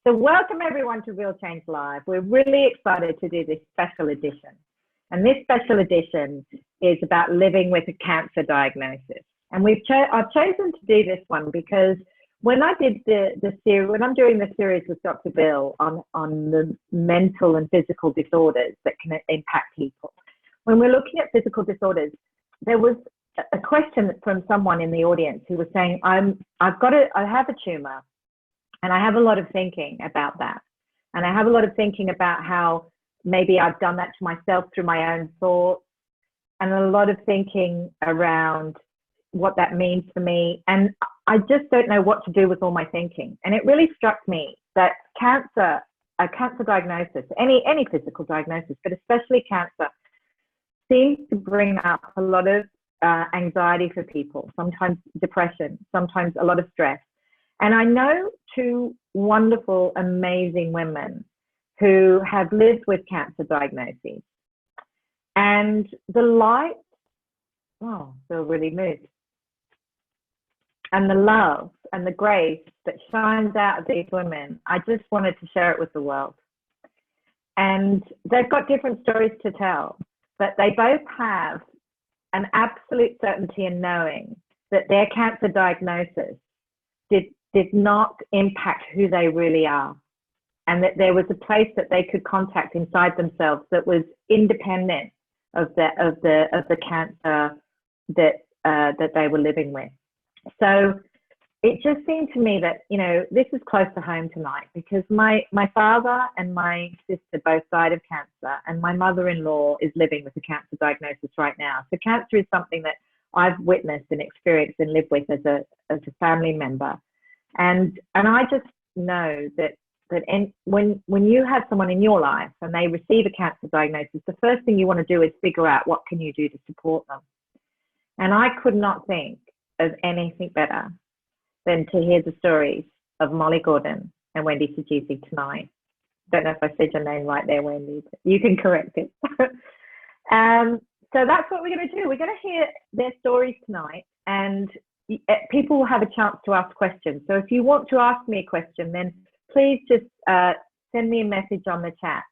So welcome everyone to Real Change Live. We're really excited to do this special edition. And this special edition is about living with a cancer diagnosis. And I've chosen to do this one because when I did the series, when I'm doing the series with Dr. Bill on the mental and physical disorders that can impact people, when we're looking at physical disorders, there was a question from someone in the audience who was saying, I have a tumor and I have a lot of thinking about that. And I have a lot of thinking about how maybe I've done that to myself through my own thoughts, and a lot of thinking around what that means for me. And I just don't know what to do with all my thinking. And it really struck me that a cancer diagnosis, any physical diagnosis, but especially cancer, seems to bring up a lot of anxiety for people, sometimes depression, sometimes a lot of stress. And I know two wonderful, amazing women who have lived with cancer diagnoses. And the light, oh, feel really moved. And the love and the grace that shines out of these women, I just wanted to share it with the world. And they've got different stories to tell, but they both have an absolute certainty in knowing that their cancer diagnosis did not impact who they really are, and that there was a place that they could contact inside themselves that was independent of the cancer that they were living with. So it just seemed to me that, you know, this is close to home tonight, because my father and my sister both died of cancer, and my mother-in-law is living with a cancer diagnosis right now. So cancer is something that I've witnessed and experienced and lived with as a family member. And I just know that when you have someone in your life and they receive a cancer diagnosis, the first thing you want to do is figure out what can you do to support them. And I could not think of anything better than to hear the stories of Molly Gordon and Wendy Suzuki tonight. Don't know if I said your name right there, Wendy, but you can correct it. So that's what we're going to do. We're going to hear their stories tonight, and people will have a chance to ask questions. So if you want to ask me a question, then please just send me a message on the chat.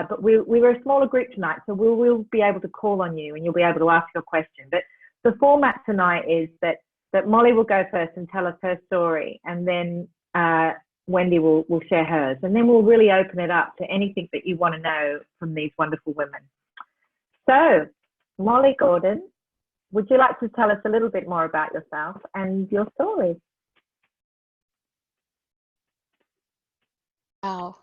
But we were a smaller group tonight, so we'll be able to call on you and you'll be able to ask your question. But the format tonight is that Molly will go first and tell us her story, and then Wendy will share hers, and then we'll really open it up to anything that you want to know from these wonderful women. So, Molly Gordon, would you like to tell us a little bit more about yourself and your story? Wow.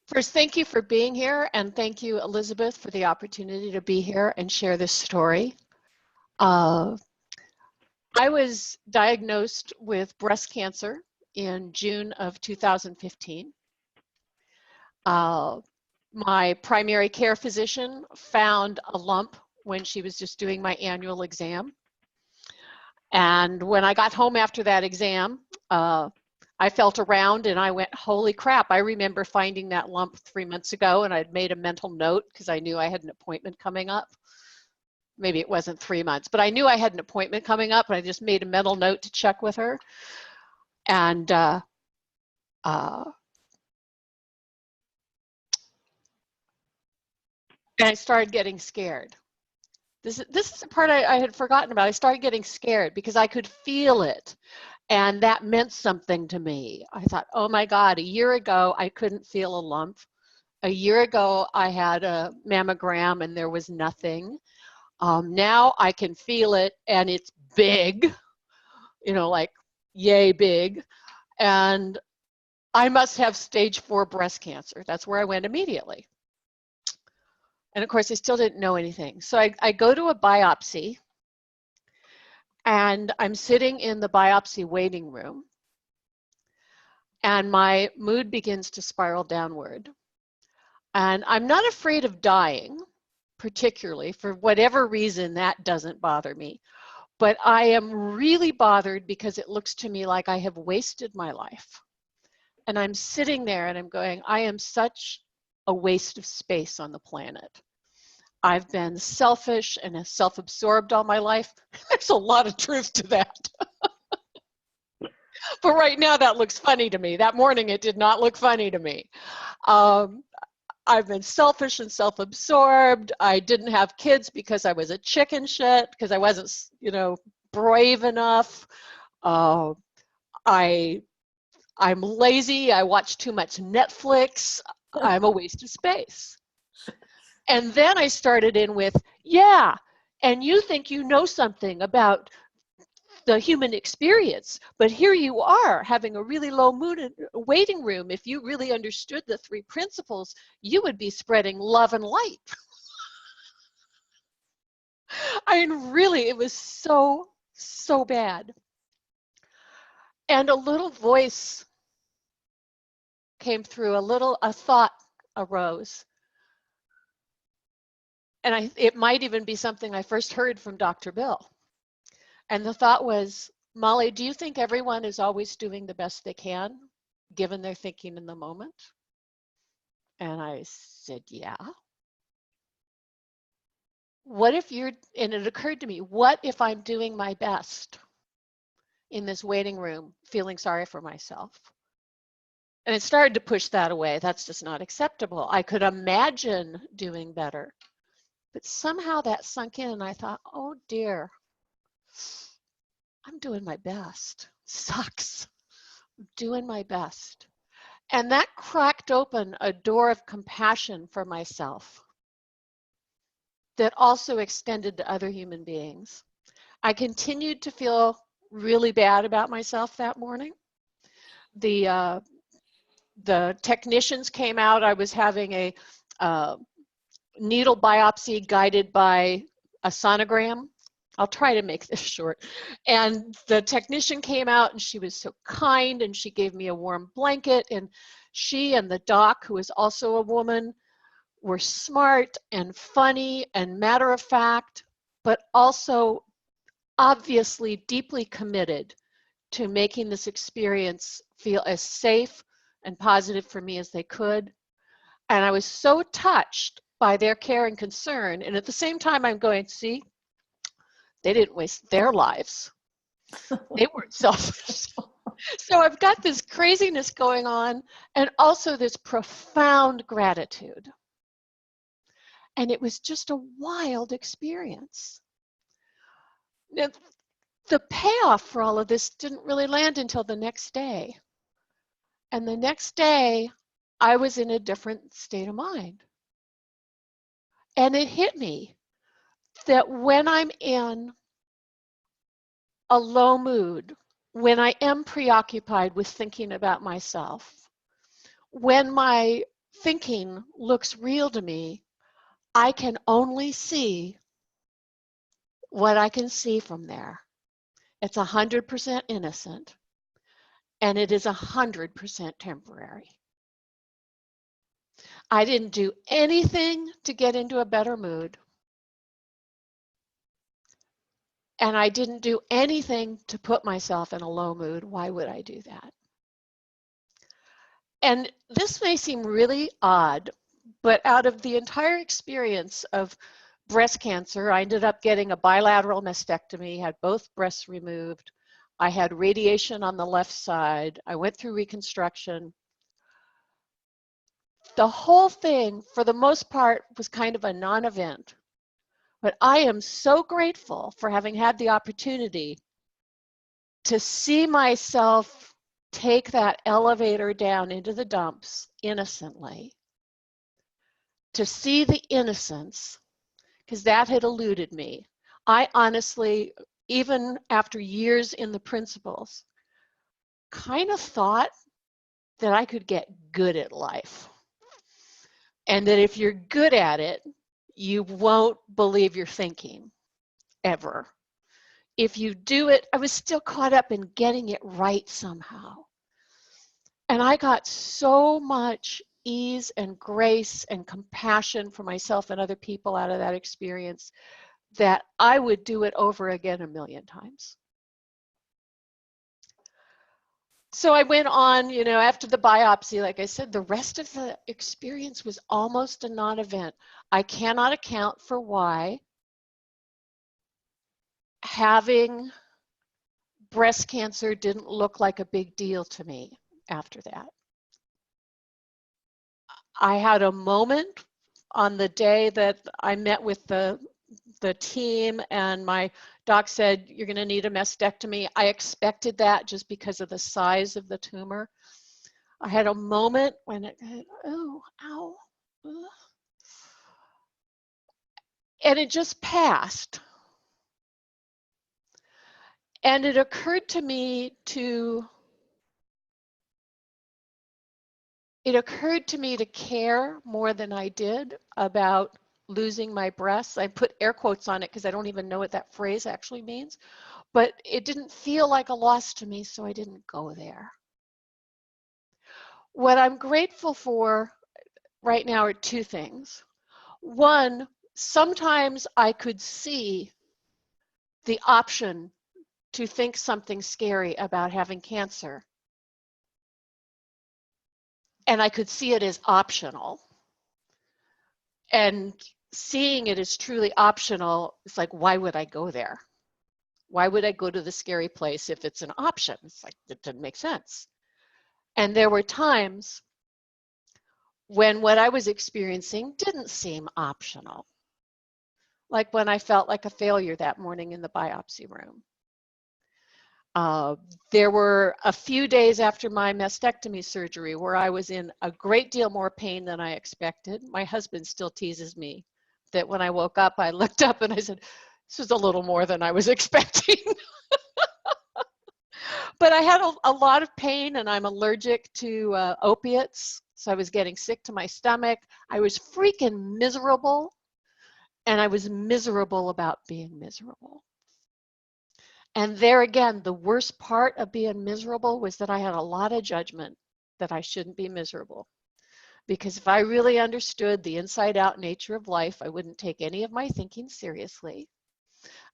First, thank you for being here, and thank you, Elizabeth, for the opportunity to be here and share this story. I was diagnosed with breast cancer in June of 2015. My primary care physician found a lump when she was just doing my annual exam. And when I got home after that exam, I felt around and I went, holy crap, I remember finding that lump 3 months ago, and I'd made a mental note because I knew I had an appointment coming up. Maybe it wasn't 3 months, but I knew I had an appointment coming up, and I just made a mental note to check with her. And I started getting scared. This is the part I had forgotten about. I started getting scared because I could feel it. And that meant something to me. I thought, oh my God, a year ago, I couldn't feel a lump. A year ago, I had a mammogram and there was nothing. Now I can feel it and it's big, you know, like yay big. And I must have stage 4 breast cancer. That's where I went immediately. And of course, I still didn't know anything. So I go to a biopsy, and I'm sitting in the biopsy waiting room, and my mood begins to spiral downward. And I'm not afraid of dying, particularly. For whatever reason, that doesn't bother me. But I am really bothered because it looks to me like I have wasted my life. And I'm sitting there and I'm going, I am such a waste of space on the planet. I've been selfish and self-absorbed all my life. There's a lot of truth to that. But right now that looks funny to me. That morning it did not look funny to me. I've been selfish and self-absorbed. I didn't have kids because I was a chicken shit, because I wasn't, brave enough. Uh, I'm lazy. I watch too much Netflix. I'm a waste of space. And then I started in with, yeah, and you think you know something about the human experience, but here you are having a really low mood in a waiting room. If you really understood the 3 principles, you would be spreading love and light. I mean, really, it was so, so bad. And a little voice came through, a thought arose. And it might even be something I first heard from Dr. Bill. And the thought was, Molly, do you think everyone is always doing the best they can, given their thinking in the moment? And I said, yeah. What if and it occurred to me, what if I'm doing my best in this waiting room, feeling sorry for myself? And it started to push that away. That's just not acceptable. I could imagine doing better. But somehow that sunk in and I thought, oh dear, I'm doing my best. Sucks. I'm doing my best. And that cracked open a door of compassion for myself that also extended to other human beings. I continued to feel really bad about myself that morning. The technicians came out. I was having a needle biopsy guided by a sonogram. I'll try to make this short. And the technician came out and she was so kind and she gave me a warm blanket, and she and the doc, who is also a woman, were smart and funny and matter of fact, but also obviously deeply committed to making this experience feel as safe and positive for me as they could. And I was so touched by their care and concern. And at the same time, I'm going, see, they didn't waste their lives. They weren't selfish. So I've got this craziness going on and also this profound gratitude. And it was just a wild experience. Now, the payoff for all of this didn't really land until the next day. And the next day, I was in a different state of mind. And it hit me that when I'm in a low mood, when I am preoccupied with thinking about myself, when my thinking looks real to me, I can only see what I can see from there. It's 100% innocent, and it is 100% temporary. I didn't do anything to get into a better mood. And I didn't do anything to put myself in a low mood. Why would I do that? And this may seem really odd, but out of the entire experience of breast cancer, I ended up getting a bilateral mastectomy, had both breasts removed. I had radiation on the left side. I went through reconstruction. The whole thing, for the most part, was kind of a non-event. But I am so grateful for having had the opportunity to see myself take that elevator down into the dumps innocently, to see the innocence, because that had eluded me. I honestly, even after years in the principles, kind of thought that I could get good at life. And that if you're good at it, you won't believe you're thinking, ever. If you do it, I was still caught up in getting it right somehow. And I got so much ease and grace and compassion for myself and other people out of that experience that I would do it over again a million times. So I went on, after the biopsy, like I said, the rest of the experience was almost a non-event. I cannot account for why having breast cancer didn't look like a big deal to me after that. I had a moment on the day that I met with the team, and my doc said, you're going to need a mastectomy. I expected that just because of the size of the tumor. I had a moment when it, oh, ow. Ugh. And it just passed. And it occurred to me to care more than I did about losing my breasts. I put air quotes on it because I don't even know what that phrase actually means. But it didn't feel like a loss to me, so I didn't go there. What I'm grateful for right now are two things. One, sometimes I could see the option to think something scary about having cancer, and I could see it as optional. And seeing it as truly optional, it's like, why would I go there? Why would I go to the scary place if it's an option? It's like, it didn't make sense. And there were times when what I was experiencing didn't seem optional. Like when I felt like a failure that morning in the biopsy room. There were a few days after my mastectomy surgery where I was in a great deal more pain than I expected. My husband still teases me that when I woke up, I looked up and I said, this is a little more than I was expecting. But I had a lot of pain, and I'm allergic to opiates. So I was getting sick to my stomach. I was freaking miserable, and I was miserable about being miserable. And there again, the worst part of being miserable was that I had a lot of judgment that I shouldn't be miserable. Because if I really understood the inside out nature of life, I wouldn't take any of my thinking seriously.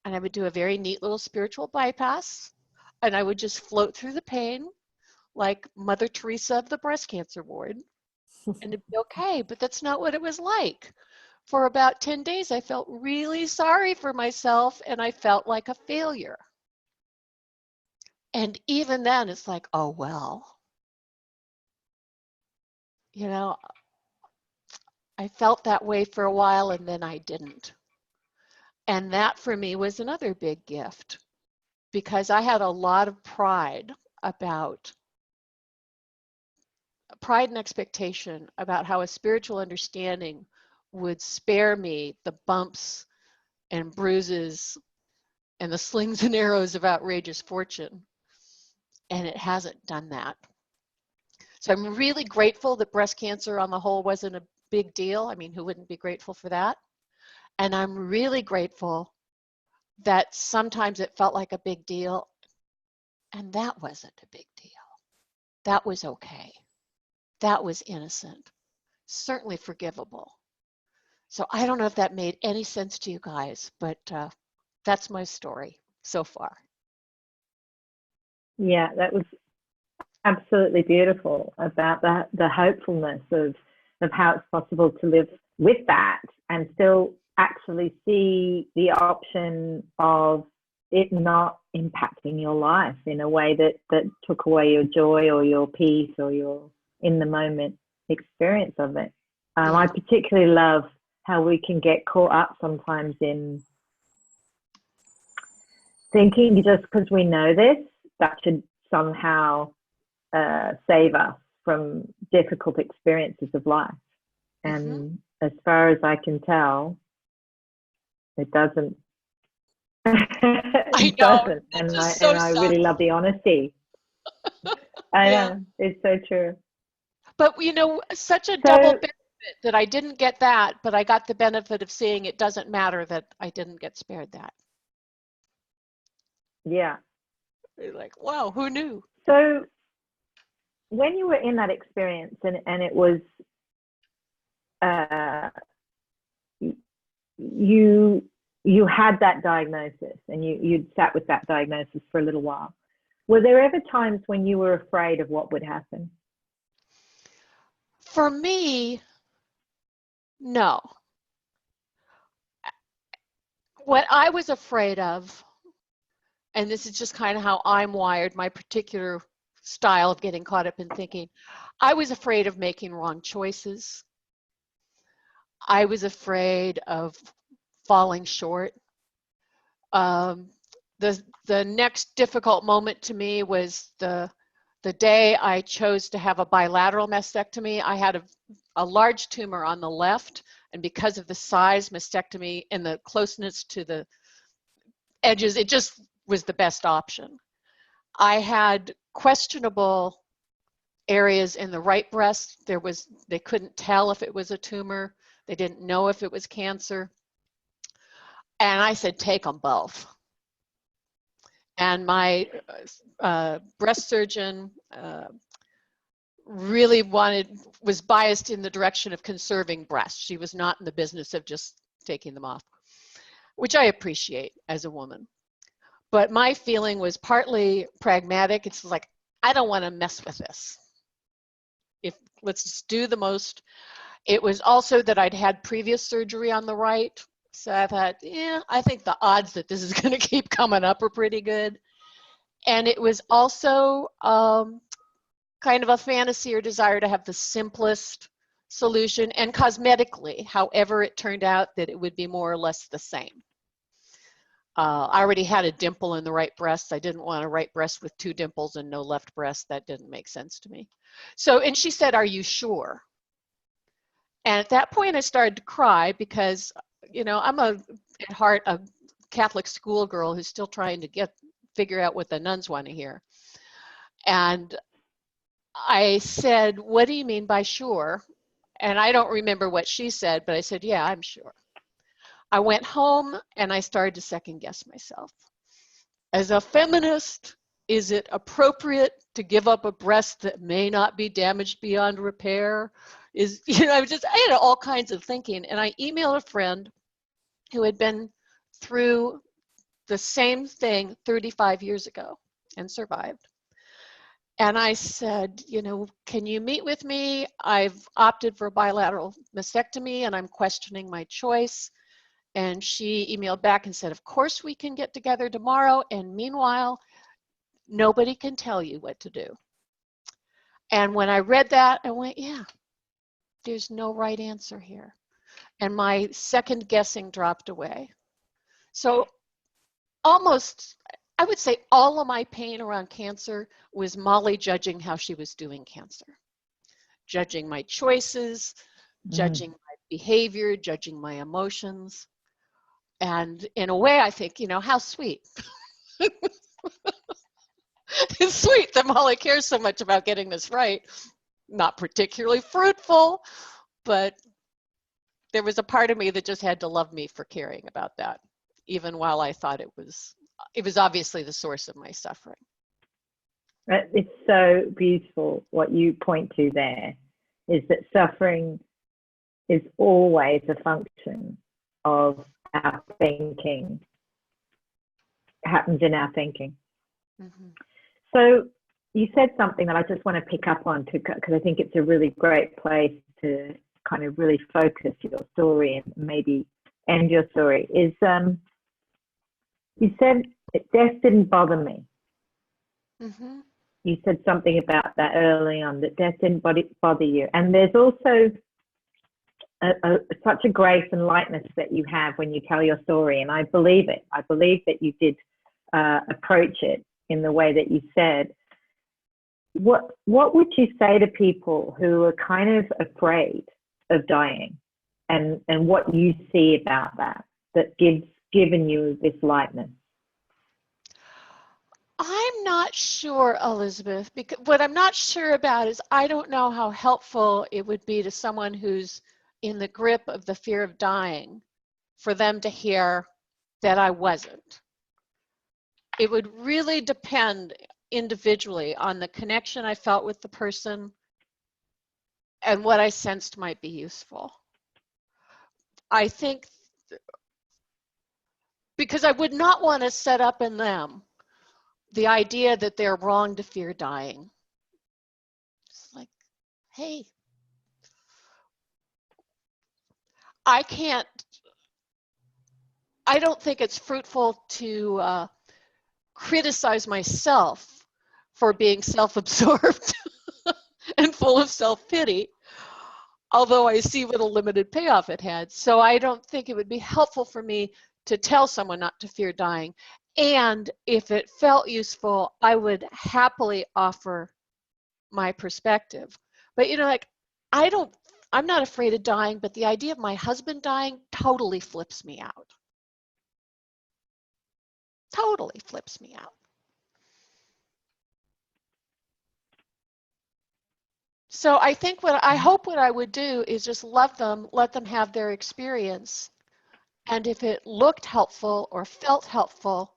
And I would do a very neat little spiritual bypass. And I would just float through the pain like Mother Teresa of the breast cancer ward. And it'd be okay. But that's not what it was like. For about 10 days, I felt really sorry for myself, and I felt like a failure. And even then, it's like, oh, well, you know, I felt that way for a while, and then I didn't. And that for me was another big gift, because I had a lot of pride and expectation about how a spiritual understanding would spare me the bumps and bruises and the slings and arrows of outrageous fortune. And it hasn't done that. So I'm really grateful that breast cancer on the whole wasn't a big deal. I mean, who wouldn't be grateful for that? And I'm really grateful that sometimes it felt like a big deal, and that wasn't a big deal. That was okay. That was innocent, certainly forgivable. So I don't know if that made any sense to you guys, but that's my story so far. Yeah, that was absolutely beautiful about the hopefulness of how it's possible to live with that and still actually see the option of it not impacting your life in a way that took away your joy or your peace or your in the moment experience of it. Yeah. I particularly love how we can get caught up sometimes in thinking just because we know this, that should somehow save us from difficult experiences of life. And as far as I can tell, it doesn't. I know. And I really love the honesty. I know, it's so true. But you know, such a double benefit that I didn't get that, but I got the benefit of seeing it doesn't matter that I didn't get spared that. Yeah. You're like, wow, who knew? So when you were in that experience and it was you had that diagnosis and you'd sat with that diagnosis for a little while, were there ever times when you were afraid of what would happen? For me, no. What I was afraid of and this is just kind of how I'm wired, my particular style of getting caught up in thinking, I was afraid of making wrong choices. I was afraid of falling short. Um, the next difficult moment to me was the day I chose to have a bilateral mastectomy. I had a large tumor on the left, and because of the size, mastectomy and the closeness to the edges, it just was the best option. I had questionable areas in the right breast. They couldn't tell if it was a tumor. They didn't know if it was cancer. And I said, take them both. And my breast surgeon really was biased in the direction of conserving breasts. She was not in the business of just taking them off, which I appreciate as a woman. But my feeling was partly pragmatic. It's like, I don't want to mess with this. Let's just do the most. It was also that I'd had previous surgery on the right. So I thought, yeah, I think the odds that this is going to keep coming up are pretty good. And it was also kind of a fantasy or desire to have the simplest solution, and cosmetically, however it turned out, that it would be more or less the same. I already had a dimple in the right breast. I didn't want a right breast with 2 dimples and no left breast. That didn't make sense to me. So, and she said, are you sure? And at that point, I started to cry because, you know, I'm at heart a Catholic schoolgirl who's still trying to figure out what the nuns want to hear. And I said, what do you mean by sure? And I don't remember what she said, but I said, yeah, I'm sure. I went home and I started to second guess myself. As a feminist, is it appropriate to give up a breast that may not be damaged beyond repair? I had all kinds of thinking. And I emailed a friend who had been through the same thing 35 years ago and survived. And I said, you know, can you meet with me? I've opted for a bilateral mastectomy and I'm questioning my choice. And she emailed back and said, of course we can get together tomorrow. And meanwhile, nobody can tell you what to do. And when I read that, I went, yeah, there's no right answer here. And my second guessing dropped away. So almost, I would say all of my pain around cancer was Molly judging how she was doing cancer. Judging my choices, judging my behavior, judging my emotions. And in a way, I think, you know, how sweet. It's sweet that Molly cares so much about getting this right. Not particularly fruitful, but there was a part of me that just had to love me for caring about that, even while I thought it was obviously the source of my suffering. It's so beautiful what you point to there, is that suffering is always a function of our thinking, happens in our thinking. Mm-hmm. So you said something that I just want to pick up on because I think it's a really great place to kind of really focus your story and maybe end your story, is you said death didn't bother me. Mm-hmm. You said something about that early on, that death didn't bother you. And there's also such a grace and lightness that you have when you tell your story, and I believe it. I believe that you did approach it in the way that you said. What would you say to people who are kind of afraid of dying, and what you see about that given you this lightness? I'm not sure, Elizabeth, because what I'm not sure about is I don't know how helpful it would be to someone who's in the grip of the fear of dying for them to hear that I wasn't. It would really depend individually on the connection I felt with the person and what I sensed might be useful. I think because I would not want to set up in them the idea that they're wrong to fear dying. It's like, hey, I don't think it's fruitful to criticize myself for being self-absorbed and full of self-pity, although I see what a limited payoff it had. So I don't think it would be helpful for me to tell someone not to fear dying. And if it felt useful, I would happily offer my perspective. But like, I'm not afraid of dying, but the idea of my husband dying totally flips me out. Totally flips me out. So I think I hope what I would do is just let them have their experience. And if it looked helpful or felt helpful,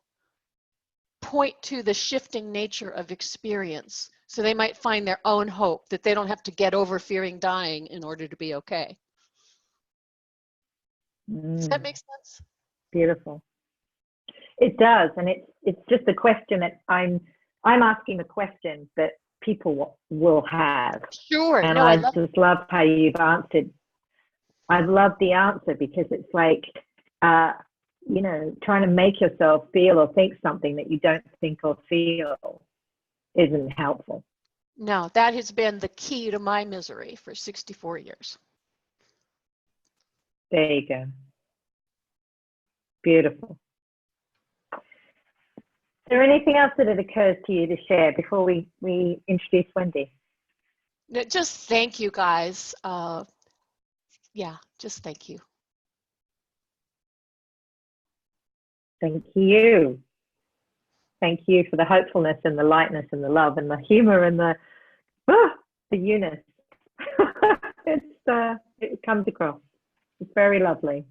point to the shifting nature of experience. So they might find their own hope, that they don't have to get over fearing dying in order to be okay. Does that make sense? Beautiful. It does, and it's just a question that I'm asking the question that people will have. Sure. And no, I just love how you've answered. I love the answer, because it's like, trying to make yourself feel or think something that you don't think or feel isn't helpful. No, that has been the key to my misery for 64 years. There you go. Beautiful. Is there anything else that occurs to you to share before we introduce Wendy? No, just thank you, guys. Yeah, just thank you. Thank you. Thank you for the hopefulness and the lightness and the love and the humor and the Eunice. It comes across. It's very lovely.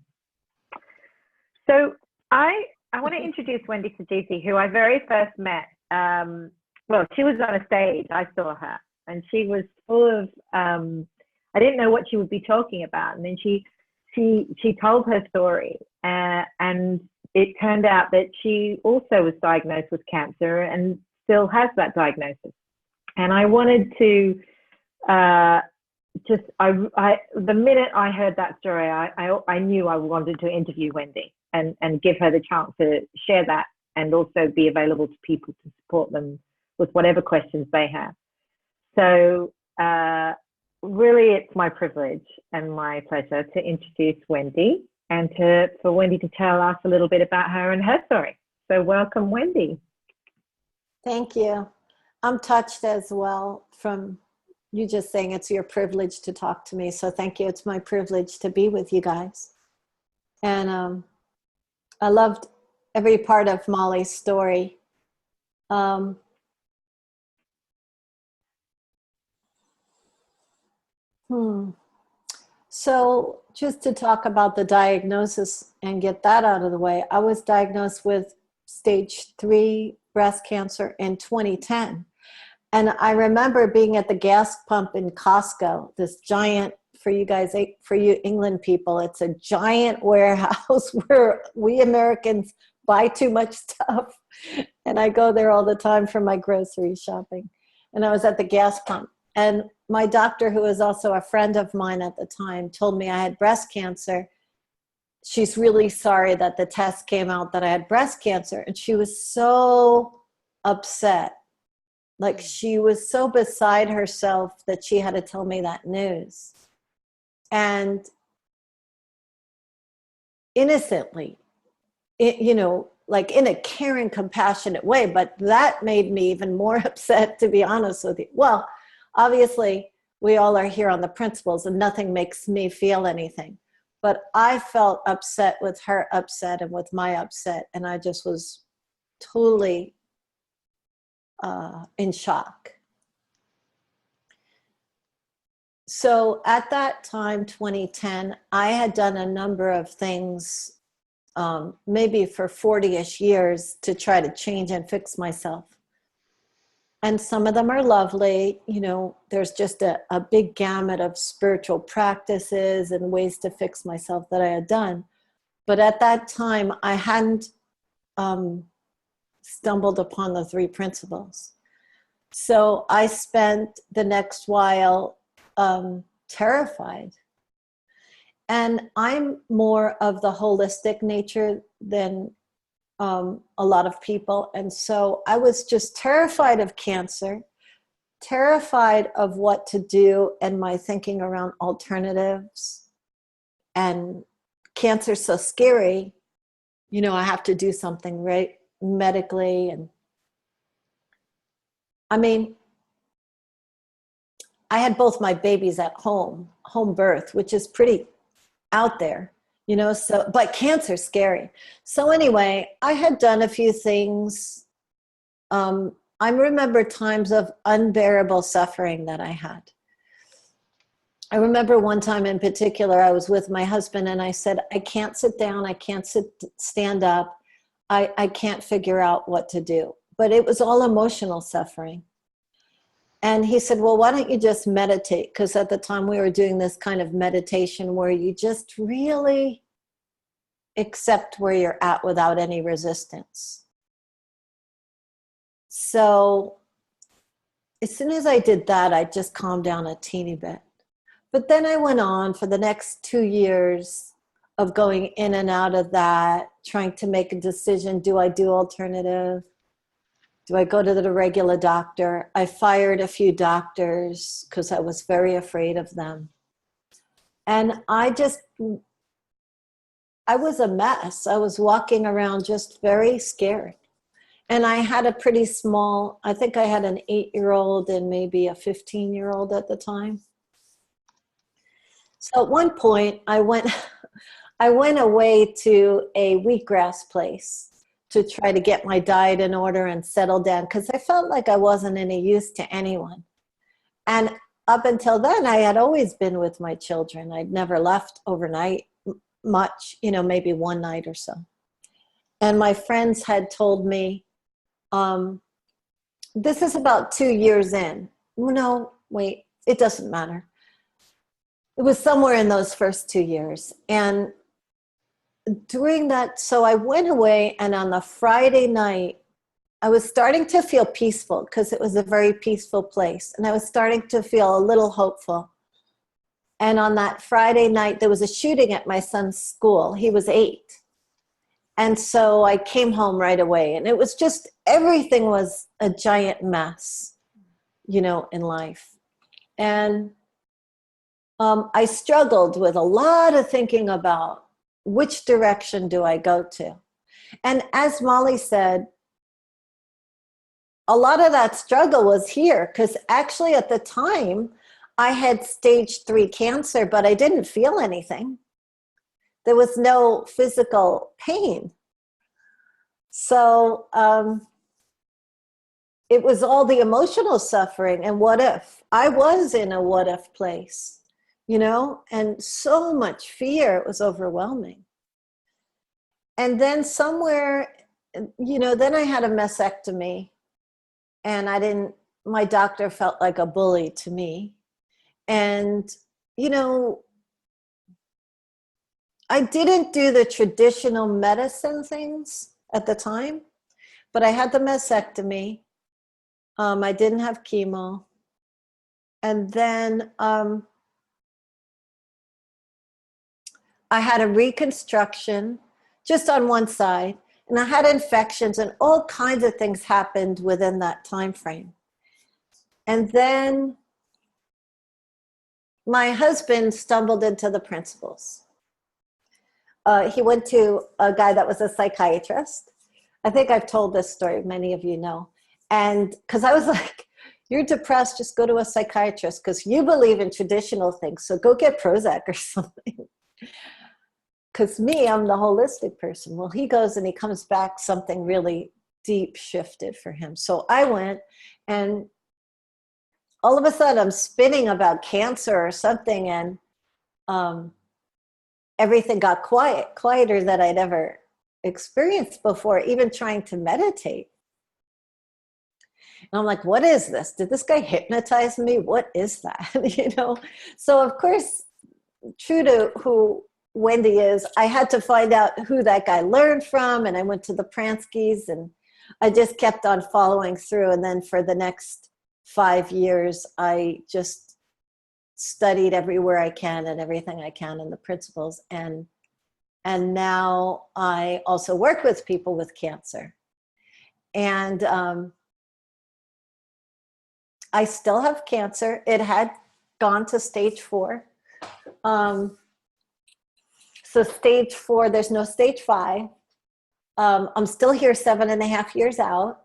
So I want to introduce Wendy Suzuki, who I very first met. She was on a stage. I saw her, and she was full of. I didn't know what she would be talking about, and then she told her story, and it turned out that she also was diagnosed with cancer and still has that diagnosis. And I wanted to the minute I heard that story, I knew I wanted to interview Wendy and give her the chance to share that, and also be available to people to support them with whatever questions they have. So really, it's my privilege and my pleasure to introduce Wendy, and for Wendy to tell us a little bit about her and her story. So welcome, Wendy. Thank you. I'm touched as well from you just saying it's your privilege to talk to me. So thank you. It's my privilege to be with you guys. And I loved every part of Molly's story. So just to talk about the diagnosis and get that out of the way, I was diagnosed with stage 3 breast cancer in 2010. And I remember being at the gas pump in Costco, this giant, for you England people, it's a giant warehouse where we Americans buy too much stuff. And I go there all the time for my grocery shopping. And I was at the gas pump. And my doctor, who was also a friend of mine at the time, told me I had breast cancer. She's really sorry that the test came out that I had breast cancer. And she was so upset. Like, she was so beside herself that she had to tell me that news. And innocently, like in a caring, compassionate way, but that made me even more upset, to be honest with you. Well, obviously, we all are here on the principles, and nothing makes me feel anything. But I felt upset with her upset and with my upset, and I just was totally in shock. So at that time, 2010, I had done a number of things, maybe for 40-ish years, to try to change and fix myself. And some of them are lovely. There's just a big gamut of spiritual practices and ways to fix myself that I had done. But at that time, I hadn't stumbled upon the 3 principles. So I spent the next while terrified. And I'm more of the holistic nature than a lot of people. And so I was just terrified of cancer, terrified of what to do, and my thinking around alternatives. And cancer's so scary, you know, I have to do something right medically. And I mean, I had both my babies at home birth, which is pretty out there, you know, so, but cancer's scary. So anyway, I had done a few things. I remember times of unbearable suffering that I had. I remember one time in particular, I was with my husband and I said, I can't sit down, I can't stand up, I can't figure out what to do. But it was all emotional suffering. And he said, well, why don't you just meditate? Because at the time we were doing this kind of meditation where you just really accept where you're at without any resistance. So as soon as I did that, I just calmed down a teeny bit. But then I went on for the next 2 years of going in and out of that, trying to make a decision. Do I do alternative? Do I go to the regular doctor? I fired a few doctors because I was very afraid of them. And I was a mess. I was walking around just very scared. And I had a pretty small, I think I had an 8-year-old and maybe a 15-year-old at the time. So at one point I went away to a wheatgrass place to try to get my diet in order and settle down because I felt like I wasn't any use to anyone. And up until then, I had always been with my children. I'd never left overnight much, you know, maybe one night or so. And my friends had told me, this is about 2 years in. No, wait, it doesn't matter. It was somewhere in those first 2 years. And during that, so I went away, and on the Friday night, I was starting to feel peaceful because it was a very peaceful place. And I was starting to feel a little hopeful. And on that Friday night, there was a shooting at my son's school. He was 8. And so I came home right away. And it was just, everything was a giant mess, you know, in life. And I struggled with a lot of thinking about which direction do I go to. And as Molly said, a lot of that struggle was here because actually at the time I had stage 3 cancer, but I didn't feel anything. There was no physical pain. So it was all the emotional suffering and what if. I was in a what if place, you know, and so much fear, it was overwhelming. And then somewhere, you know, then I had a mastectomy and my doctor felt like a bully to me. And, you know, I didn't do the traditional medicine things at the time, but I had the mastectomy. I didn't have chemo. And then I had a reconstruction just on one side, and I had infections and all kinds of things happened within that time frame. And then my husband stumbled into the principles. He went to a guy that was a psychiatrist. I think I've told this story, many of you know. And because I was like, you're depressed, just go to a psychiatrist because you believe in traditional things. So go get Prozac or something. Because me, I'm the holistic person. Well, he goes and he comes back, something really deep shifted for him. So I went, and all of a sudden I'm spinning about cancer or something, and everything got quieter than I'd ever experienced before, even trying to meditate. And I'm like, what is this? Did this guy hypnotize me? What is that? You know? So of course, true to who Wendy is, I had to find out who that guy learned from, and I went to the Pranskys, and I just kept on following through. And then for the next 5 years, I just studied everywhere I can and everything I can in the principles. And And now I also work with people with cancer. And I still have cancer. It had gone to stage 4. So stage 4, there's no stage 5. I'm still here 7.5 years out.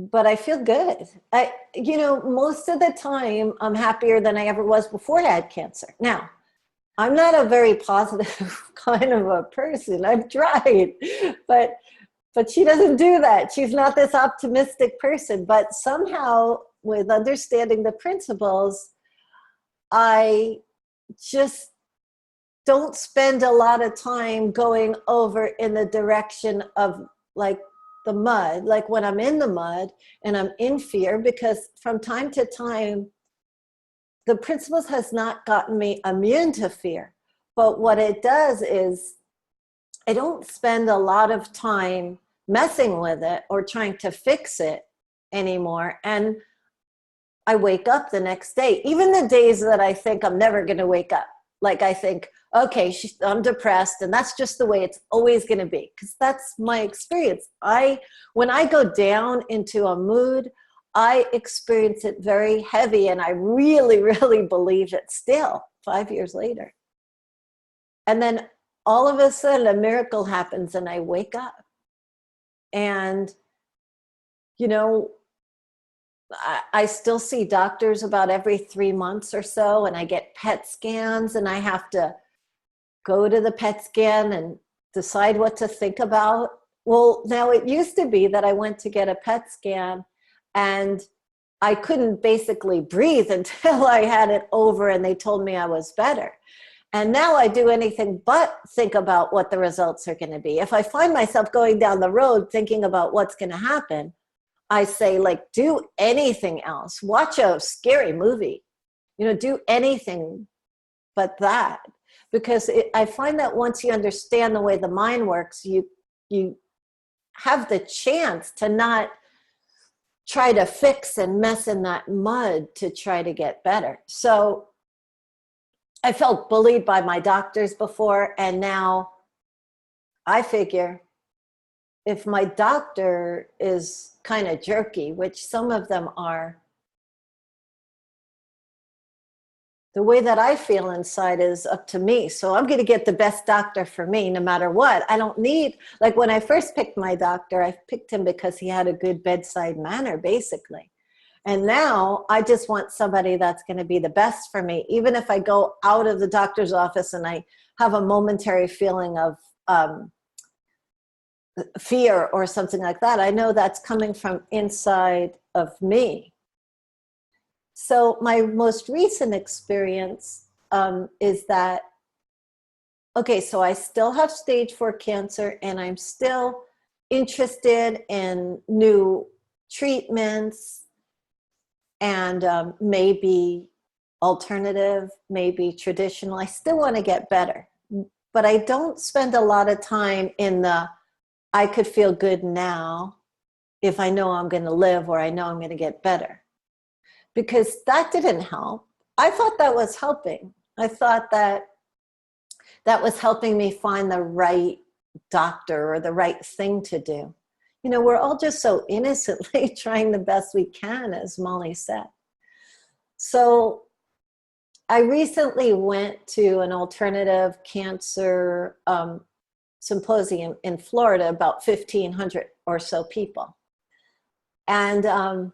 But I feel good. Most of the time I'm happier than I ever was before I had cancer. Now, I'm not a very positive kind of a person. I've tried, but she doesn't do that. She's not this optimistic person. But somehow, with understanding the principles, I just don't spend a lot of time going over in the direction of like the mud, like when I'm in the mud and I'm in fear, because from time to time, the principles has not gotten me immune to fear. But what it does is I don't spend a lot of time messing with it or trying to fix it anymore. And I wake up the next day, even the days that I think I'm never going to wake up. Like I think, okay, I'm depressed and that's just the way it's always going to be. Because that's my experience. When I go down into a mood, I experience it very heavy, and I really, really believe it still 5 years later. And then all of a sudden a miracle happens and I wake up. And, I still see doctors about every 3 months or so, and I get PET scans, and I have to go to the PET scan and decide what to think about. Well, now it used to be that I went to get a PET scan and I couldn't basically breathe until I had it over and they told me I was better. And now I do anything but think about what the results are going to be. If I find myself going down the road thinking about what's going to happen, I say, like, do anything else. Watch a scary movie. Do anything but that. Because I find that once you understand the way the mind works, you have the chance to not try to fix and mess in that mud to try to get better. So I felt bullied by my doctors before, and now I figure if my doctor is kind of jerky, which some of them are, the way that I feel inside is up to me. So I'm going to get the best doctor for me no matter what. I don't need, like when I first picked my doctor, I picked him because he had a good bedside manner, basically. And now I just want somebody that's going to be the best for me. Even if I go out of the doctor's office and I have a momentary feeling of fear or something like that, I know that's coming from inside of me. So my most recent experience is that, okay, so I still have stage 4 cancer and I'm still interested in new treatments and maybe alternative, maybe traditional. I still want to get better, but I don't spend a lot of time in I could feel good now if I know I'm going to live or I know I'm going to get better. Because that didn't help. I thought that was helping. I thought that was helping me find the right doctor or the right thing to do. We're all just so innocently trying the best we can, as Molly said. So I recently went to an alternative cancer symposium in Florida, about 1,500 or so people. And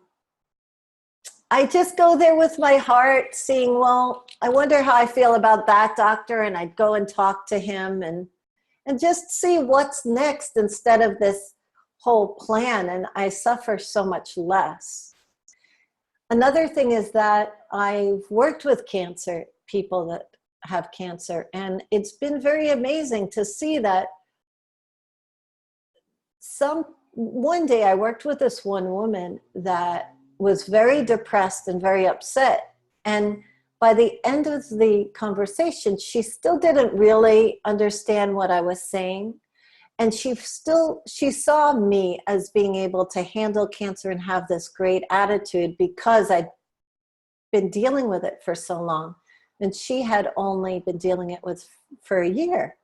I just go there with my heart seeing, well, I wonder how I feel about that doctor. And I'd go and talk to him and just see what's next instead of this whole plan. And I suffer so much less. Another thing is that I've worked with cancer, people that have cancer, and it's been very amazing to see that one day I worked with this one woman that was very depressed and very upset. And by the end of the conversation, she still didn't really understand what I was saying. And she saw me as being able to handle cancer and have this great attitude because I'd been dealing with it for so long. and she had only been dealing it with for a year.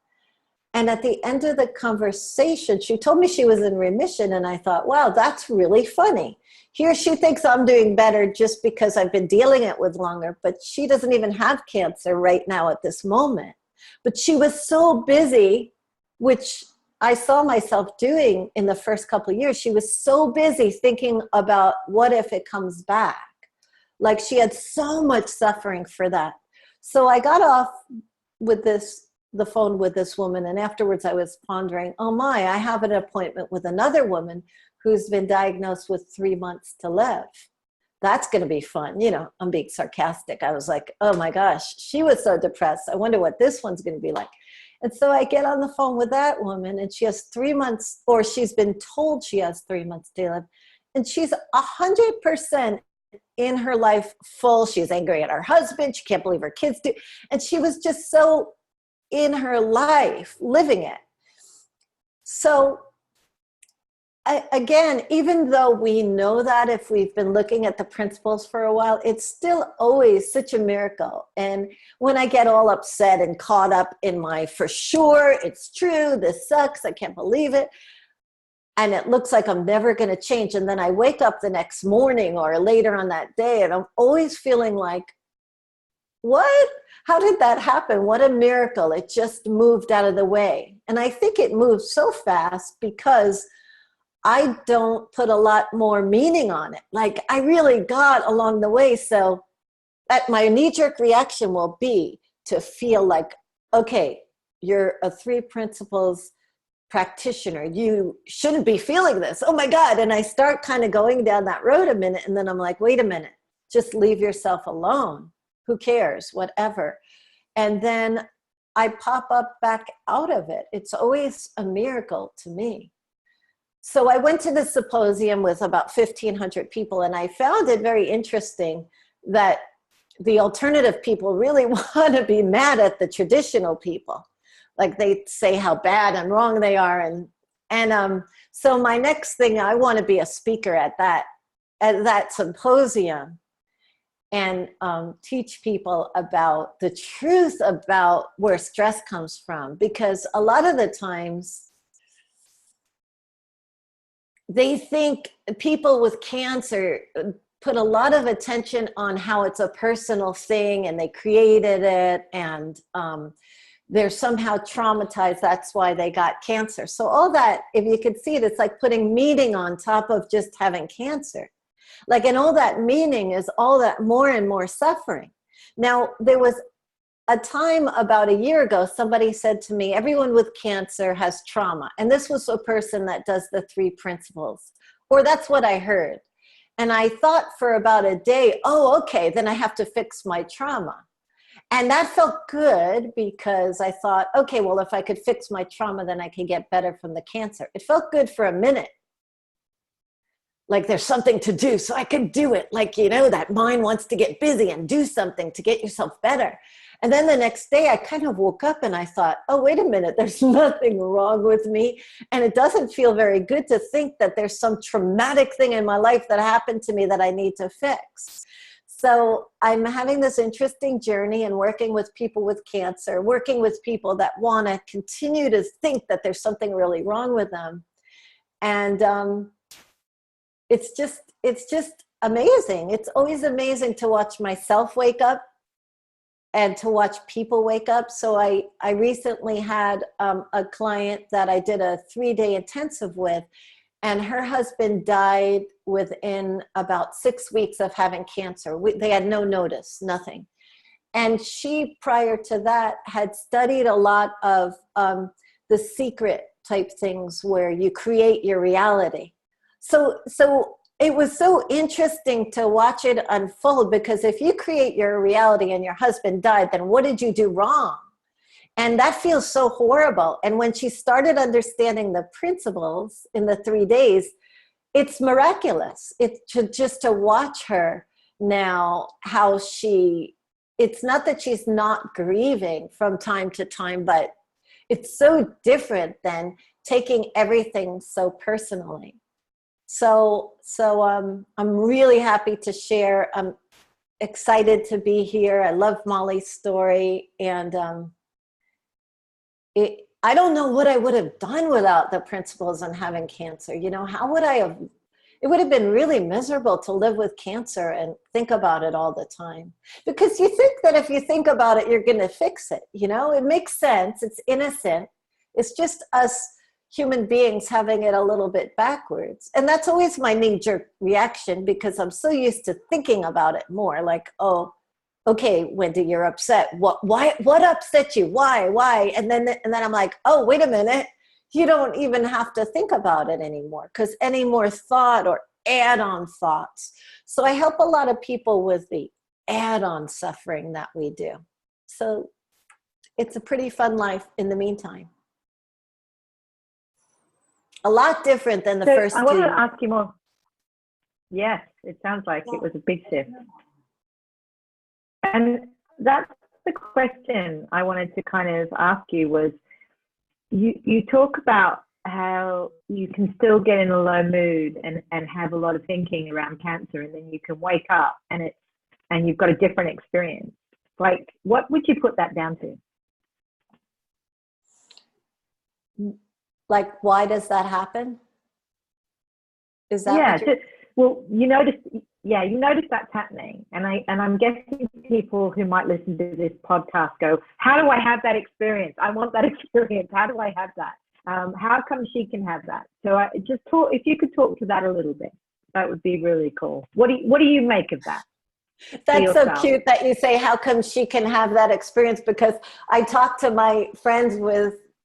And at the end of the conversation, she told me she was in remission, and I thought, wow, that's really funny. Here she thinks I'm doing better just because I've been dealing it with longer, but she doesn't even have cancer right now at this moment. But she was so busy, which I saw myself doing in the first couple of years. She was so busy thinking about what if it comes back. Like she had so much suffering for that. So I got off with the phone with this woman, and afterwards I was pondering, oh my, I have an appointment with another woman who's been diagnosed with 3 months to live. That's going to be fun. You know, I'm being sarcastic. I was like, oh my gosh, she was so depressed. I wonder what this one's going to be like. And so I get on the phone with that woman, and she has 3 months, or she's been told she has 3 months to live. And she's 100% in her life full. She's angry at her husband. She can't believe her kids do. And she was just so in her life, living it. So again, even though we know that if we've been looking at the principles for a while, it's still always such a miracle. And when I get all upset and caught up in my, for sure, it's true, this sucks, I can't believe it, and it looks like I'm never going to change, and then I wake up the next morning or later on that day, and I'm always feeling like, what? How did that happen? What a miracle. It just moved out of the way. And I think it moved so fast because I don't put a lot more meaning on it. Like I really got along the way. So that my knee-jerk reaction will be to feel like, okay, you're a 3 principles practitioner. You shouldn't be feeling this. Oh my God. And I start kind of going down that road a minute. And then I'm like, wait a minute, just leave yourself alone. Who cares? Whatever. And then I pop up back out of it. It's always a miracle to me. So I went to the symposium with about 1,500 people, and I found it very interesting that the alternative people really want to be mad at the traditional people. Like they say how bad and wrong they are. And so my next thing, I want to be a speaker at that symposium and teach people about the truth about where stress comes from. Because a lot of the times they think people with cancer put a lot of attention on how it's a personal thing and they created it, and they're somehow traumatized. That's why they got cancer. So all that, if you could see it, it's like putting meaning on top of just having cancer. Like, and all that meaning is all that more and more suffering. Now, there was a time about a year ago, somebody said to me, everyone with cancer has trauma. And this was a person that does the 3 principles, or that's what I heard. And I thought for about a day, oh, okay, then I have to fix my trauma. And that felt good because I thought, okay, well, if I could fix my trauma, then I could get better from the cancer. It felt good for a minute. Like there's something to do, so I could do it. Like, you know, that mind wants to get busy and do something to get yourself better. And then the next day I kind of woke up and I thought, oh, wait a minute, there's nothing wrong with me. And it doesn't feel very good to think that there's some traumatic thing in my life that happened to me that I need to fix. So I'm having this interesting journey and working with people with cancer, working with people that want to continue to think that there's something really wrong with them. And it's just amazing. It's always amazing to watch myself wake up and to watch people wake up. So I recently had a client that I did a 3-day intensive with, and her husband died within about 6 weeks of having cancer. They had no notice, nothing. And she, prior to that, had studied a lot of the secret type things where you create your reality. So it was so interesting to watch it unfold, because if you create your reality and your husband died, then what did you do wrong? And that feels so horrible. And when she started understanding the principles in the 3 days, it's miraculous. It's just to watch her now, how it's not that she's not grieving from time to time, but it's so different than taking everything so personally. So I'm really happy to share. excited to be here. I love Molly's story. And I don't know what I would have done without the principles on having cancer. You know, how would I have, it would have been really miserable to live with cancer and think about it all the time. Because you think that if you think about it, you're going to fix it. You know, it makes sense. It's innocent. It's just us human beings having it a little bit backwards. And that's always my knee-jerk reaction, because I'm so used to thinking about it more. Like, oh, okay, Wendy, you're upset. What upset you? Why? And then I'm like, oh, wait a minute. You don't even have to think about it anymore, because any more thought or add-on thoughts. So I help a lot of people with the add-on suffering that we do. So it's a pretty fun life in the meantime. A lot different than the first two. I want to ask you more. Yes, it sounds like it was a big shift. And that's the question I wanted to kind of ask you was, you talk about how you can still get in a low mood and have a lot of thinking around cancer, and then you can wake up and you've got a different experience. Like, what would you put that down to? Like, why does that happen? Is that well, you notice that's happening, and I'm guessing people who might listen to this podcast go, how do I have that experience? I want that experience. How do I have that? How come she can have that? So if you could talk to that a little bit, that would be really cool. What do you make of that? That's so cute that you say, how come she can have that experience? Because I talk to my friends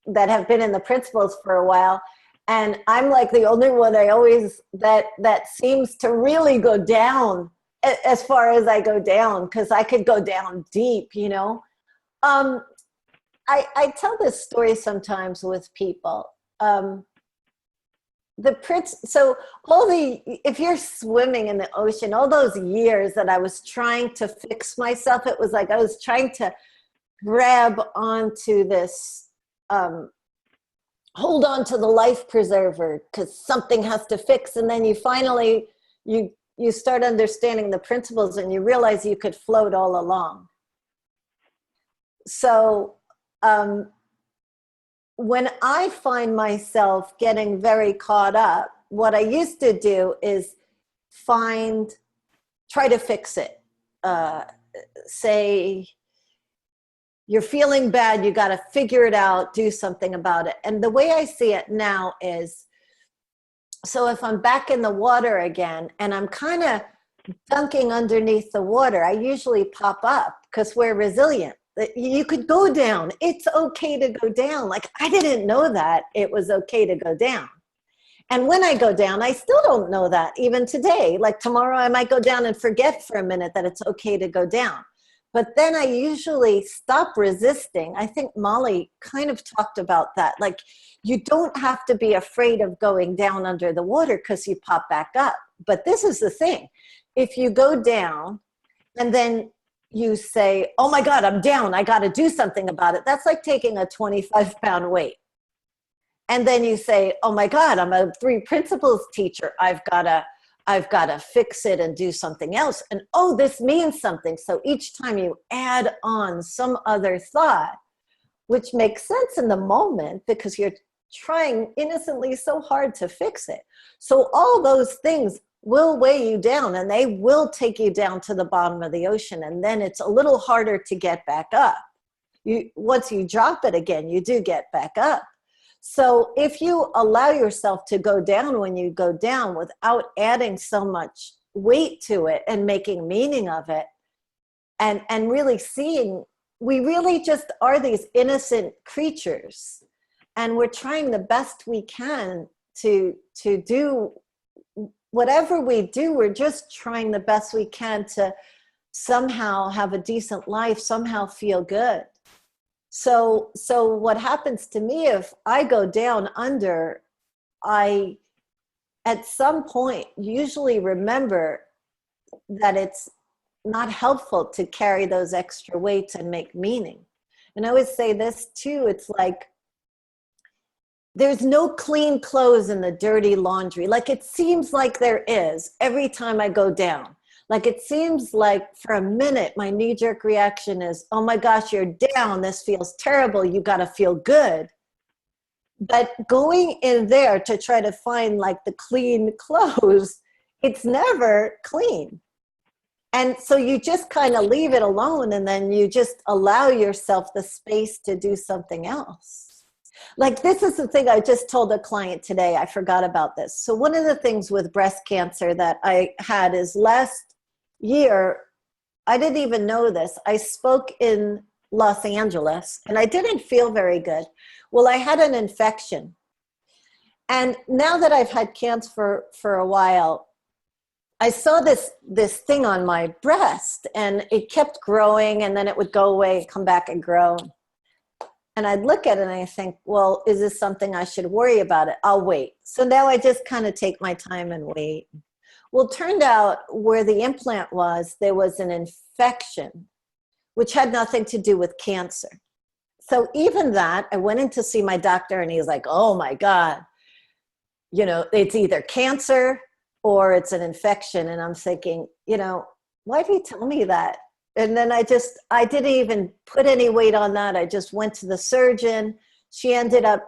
that have been in the principles for a while, and I'm like the only one that seems to really go down as far as I go down, because I could go down deep, you know. I tell this story sometimes with people. If you're swimming in the ocean, all those years that I was trying to fix myself, it was like I was trying to grab onto this, hold on to the life preserver because something has to fix. And then you finally, you start understanding the principles and you realize you could float all along. So when I find myself getting very caught up, what I used to do is try to fix it. Say, you're feeling bad, you got to figure it out, do something about it. And the way I see it now is, so if I'm back in the water again and I'm kind of dunking underneath the water, I usually pop up because we're resilient. You could go down. It's okay to go down. Like, I didn't know that it was okay to go down. And when I go down, I still don't know that even today. Like tomorrow I might go down and forget for a minute that it's okay to go down. But then I usually stop resisting. I think Molly kind of talked about that. Like, you don't have to be afraid of going down under the water because you pop back up. But this is the thing. If you go down and then you say, oh my God, I'm down, I got to do something about it. That's like taking a 25-pound weight. And then you say, oh my God, I'm a 3 principles teacher. I've got to fix it and do something else. And oh, this means something. So each time you add on some other thought, which makes sense in the moment because you're trying innocently so hard to fix it. So all those things will weigh you down and they will take you down to the bottom of the ocean. And then it's a little harder to get back up. Once you drop it again, you do get back up. So if you allow yourself to go down when you go down without adding so much weight to it and making meaning of it, and really seeing, we really just are these innocent creatures, and we're trying the best we can to do whatever we do. We're just trying the best we can to somehow have a decent life, somehow feel good. So what happens to me if I go down under, I, at some point, usually remember that it's not helpful to carry those extra weights and make meaning. And I always say this too, it's like, there's no clean clothes in the dirty laundry. Like, it seems like there is every time I go down. Like it seems like for a minute, my knee-jerk reaction is, oh my gosh, you're down. This feels terrible. You got to feel good. But going in there to try to find like the clean clothes, it's never clean. And so you just kind of leave it alone, and then you just allow yourself the space to do something else. Like this is the thing I just told a client today. I forgot about this. So one of the things with breast cancer that I had is last year, I didn't even know this. I spoke in Los Angeles and I didn't feel very good. Well, I had an infection. And now that I've had cancer for a while, I saw this thing on my breast and it kept growing, and then it would go away, come back and grow. And I'd look at it and I think, well, is this something I should worry about it? I'll wait. So now I just kind of take my time and wait. Well, it turned out where the implant was, there was an infection, which had nothing to do with cancer. So even that, I went in to see my doctor and he's like, oh my God, you know, it's either cancer or it's an infection. And I'm thinking, you know, why did he tell me that? And then I didn't even put any weight on that. I just went to the surgeon. She ended up,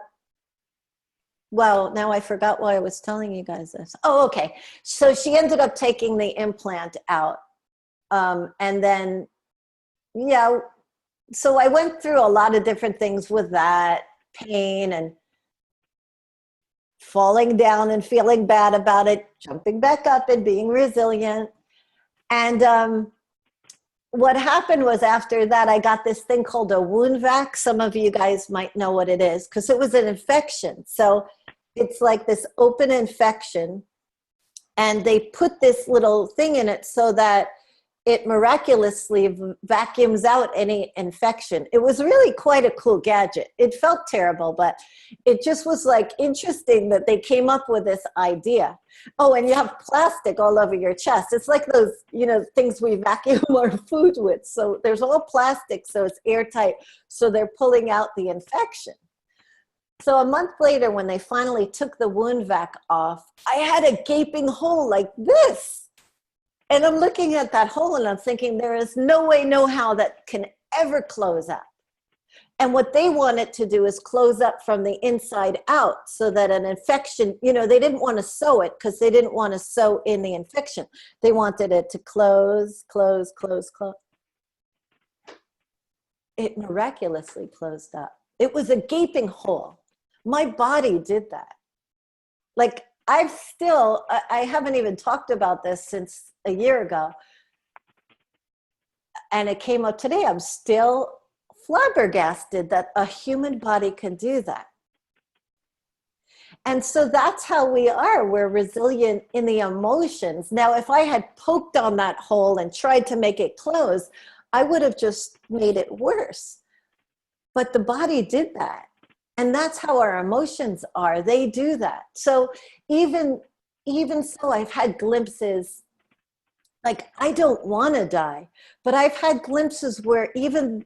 well, now I forgot why I was telling you guys this. Oh, okay. So she ended up taking the implant out. And then, yeah, so I went through a lot of different things with that, pain and falling down and feeling bad about it, jumping back up and being resilient. And what happened was after that, I got this thing called a wound vac. Some of you guys might know what it is because it was an infection. So it's like this open infection, and they put this little thing in it so that it miraculously vacuums out any infection. It was really quite a cool gadget. It felt terrible, but it just was like interesting that they came up with this idea. Oh, and you have plastic all over your chest. It's like those, you know, things we vacuum our food with. So there's all plastic, so it's airtight. So they're pulling out the infection. So a month later, when they finally took the wound vac off, I had a gaping hole like this. And I'm looking at that hole and I'm thinking, there is no way, no how that can ever close up. And what they wanted to do is close up from the inside out so that an infection, you know, they didn't want to sew it because they didn't want to sew in the infection. They wanted it to close, close, close, close. It miraculously closed up. It was a gaping hole. My body did that. Like I haven't even talked about this since a year ago. And it came up today. I'm still flabbergasted that a human body can do that. And so that's how we are. We're resilient in the emotions. Now, if I had poked on that hole and tried to make it close, I would have just made it worse. But the body did that. And that's how our emotions are. They do that. So even so, I've had glimpses, like I don't want to die, but I've had glimpses where even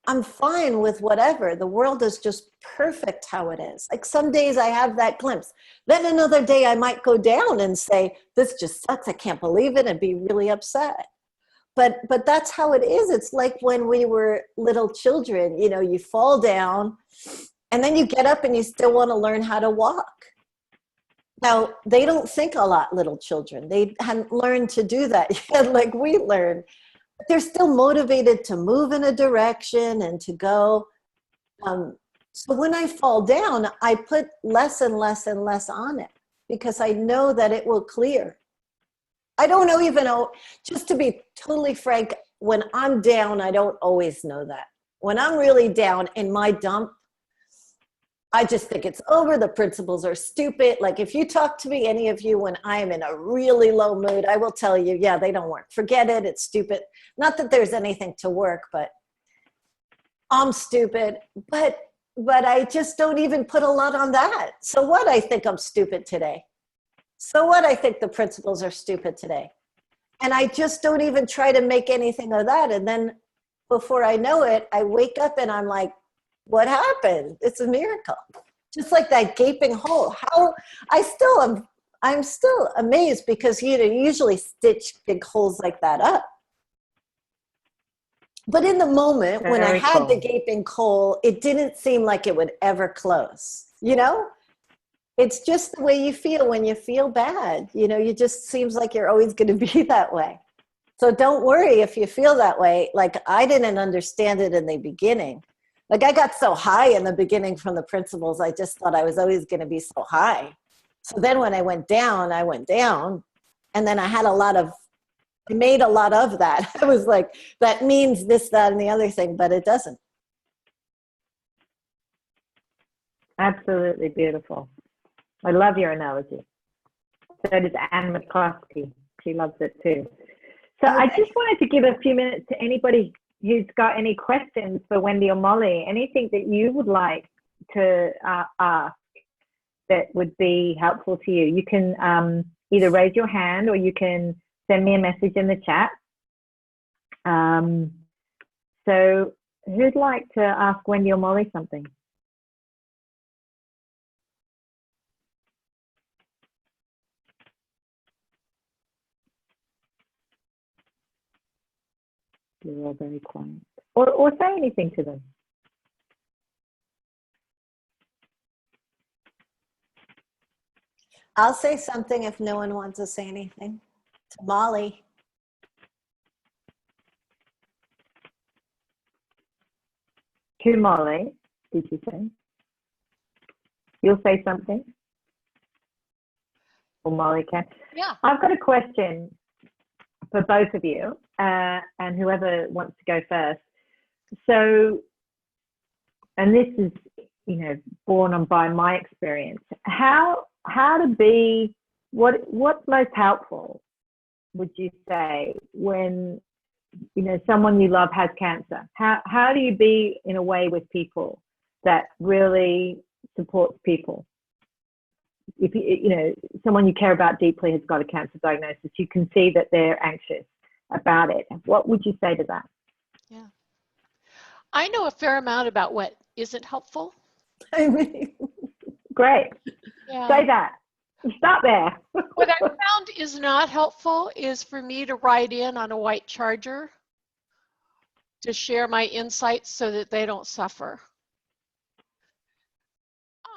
I'm fine with whatever. The world is just perfect how it is. Like some days I have that glimpse. Then another day I might go down and say, this just sucks. I can't believe it, and be really upset. But that's how it is. It's like when we were little children, you know, you fall down and then you get up and you still want to learn how to walk. Now, they don't think a lot, little children. They hadn't learned to do that yet like we learned. But they're still motivated to move in a direction and to go. So when I fall down, I put less and less and less on it because I know that it will clear. I don't even know, just to be totally frank, when I'm down, I don't always know that. When I'm really down in my dump, I just think it's over. The principles are stupid. Like if you talk to me, any of you, when I'm in a really low mood, I will tell you, yeah, they don't work. Forget it. It's stupid. Not that there's anything to work, but I'm stupid. But I just don't even put a lot on that. So what? I think I'm stupid today. So what? I think the principles are stupid today. And I just don't even try to make anything of that. And then before I know it, I wake up and I'm like, what happened? It's a miracle. Just like that gaping hole. How I still am I'm still amazed because, you usually stitch big holes like that up. But in the moment when I had the gaping hole, it didn't seem like it would ever close, It's just the way you feel when you feel bad. You just seems like you're always going to be that way. So don't worry if you feel that way. Like, I didn't understand it in the beginning. Like, I got so high in the beginning from the principles, I just thought I was always going to be so high. So then when I went down. And then I made a lot of that. I was like, that means this, that, and the other thing, but it doesn't. Absolutely beautiful. I love your analogy. So does Anne McCloskey. She loves it too. So okay. I just wanted to give a few minutes to anybody who's got any questions for Wendy or Molly, anything that you would like to ask that would be helpful to you. You can either raise your hand or you can send me a message in the chat. So who'd like to ask Wendy or Molly something? You're all very quiet. Or say anything to them. I'll say something if no one wants to say anything. To Molly. To Molly, did you say? You'll say something? Or Molly can? Yeah. I've got a question for both of you, and whoever wants to go first. So, and this is, born on by my experience. How to be, what's most helpful, would you say, when, someone you love has cancer? How do you be in a way with people that really supports people? If someone you care about deeply has got a cancer diagnosis, you can see that they're anxious about it. What would you say to that? Yeah. I know a fair amount about what isn't helpful. Great. Yeah. Say that. Stop there. What I found is not helpful is for me to write in on a white charger to share my insights so that they don't suffer.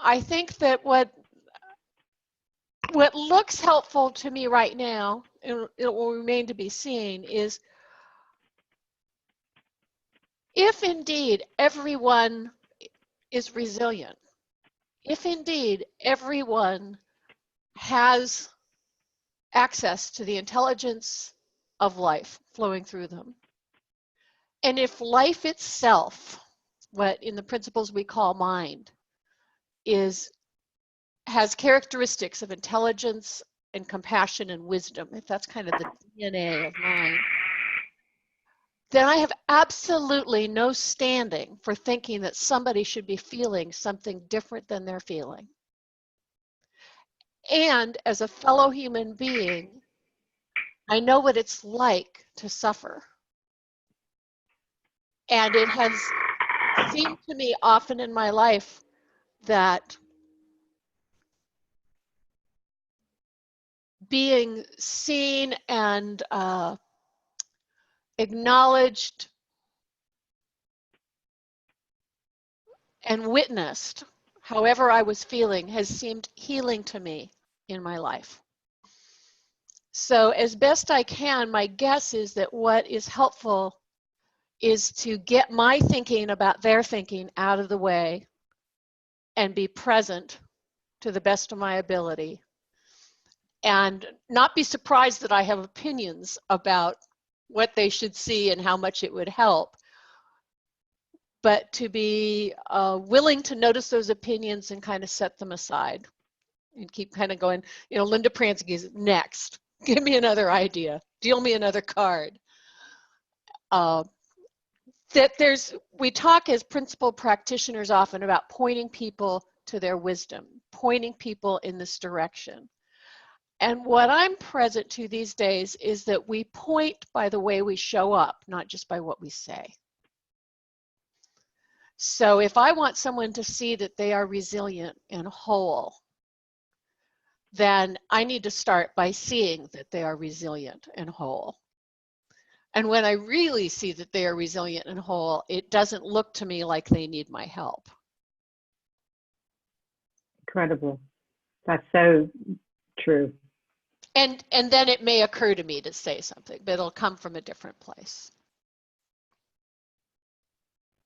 I think that what looks helpful to me right now, and it will remain to be seen, is if indeed everyone is resilient, if indeed everyone has access to the intelligence of life flowing through them, and if life itself, what in the principles we call mind, has characteristics of intelligence and compassion and wisdom, if that's kind of the DNA of mind, then I have absolutely no standing for thinking that somebody should be feeling something different than they're feeling. And as a fellow human being, I know what it's like to suffer. And it has seemed to me often in my life that being seen and acknowledged and witnessed, however I was feeling, has seemed healing to me in my life. So as best I can, my guess is that what is helpful is to get my thinking about their thinking out of the way and be present to the best of my ability, and not be surprised that I have opinions about what they should see and how much it would help, but to be willing to notice those opinions and kind of set them aside and keep kind of going, Linda Pransky's next. Give me another idea. Deal me another card. We talk as principal practitioners often about pointing people to their wisdom, pointing people in this direction. And what I'm present to these days is that we point by the way we show up, not just by what we say. So if I want someone to see that they are resilient and whole, then I need to start by seeing that they are resilient and whole. And when I really see that they are resilient and whole, it doesn't look to me like they need my help. Incredible. That's so true. And then it may occur to me to say something, but it'll come from a different place.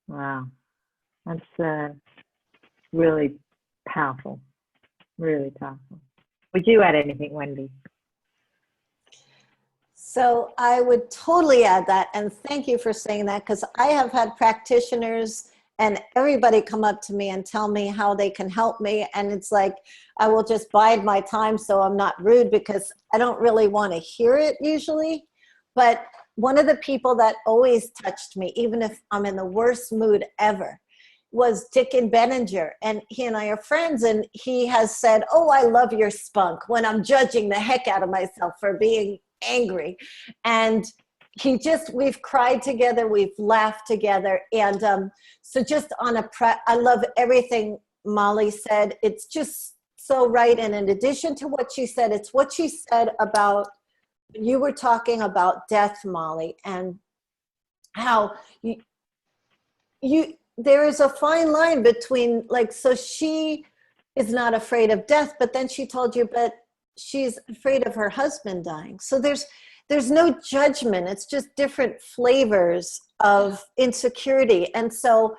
Wow. That's really powerful. Really powerful. Would you add anything, Wendy? So I would totally add that, and thank you for saying that, because I have had practitioners and everybody come up to me and tell me how they can help me, and it's like I will just bide my time so I'm not rude, because I don't really want to hear it usually. But one of the people that always touched me, even if I'm in the worst mood ever, was Dick and Benninger, and he and I are friends, and he has said, "Oh, I love your spunk," when I'm judging the heck out of myself for being angry. And we've cried together, we've laughed together. And so just on I love everything Molly said. It's just so right. And in addition to what she said, it's what she said about, you were talking about death, Molly, and how there is a fine line between, like, so she is not afraid of death, but then she told you, but she's afraid of her husband dying. So there's no judgment. It's just different flavors of insecurity. And so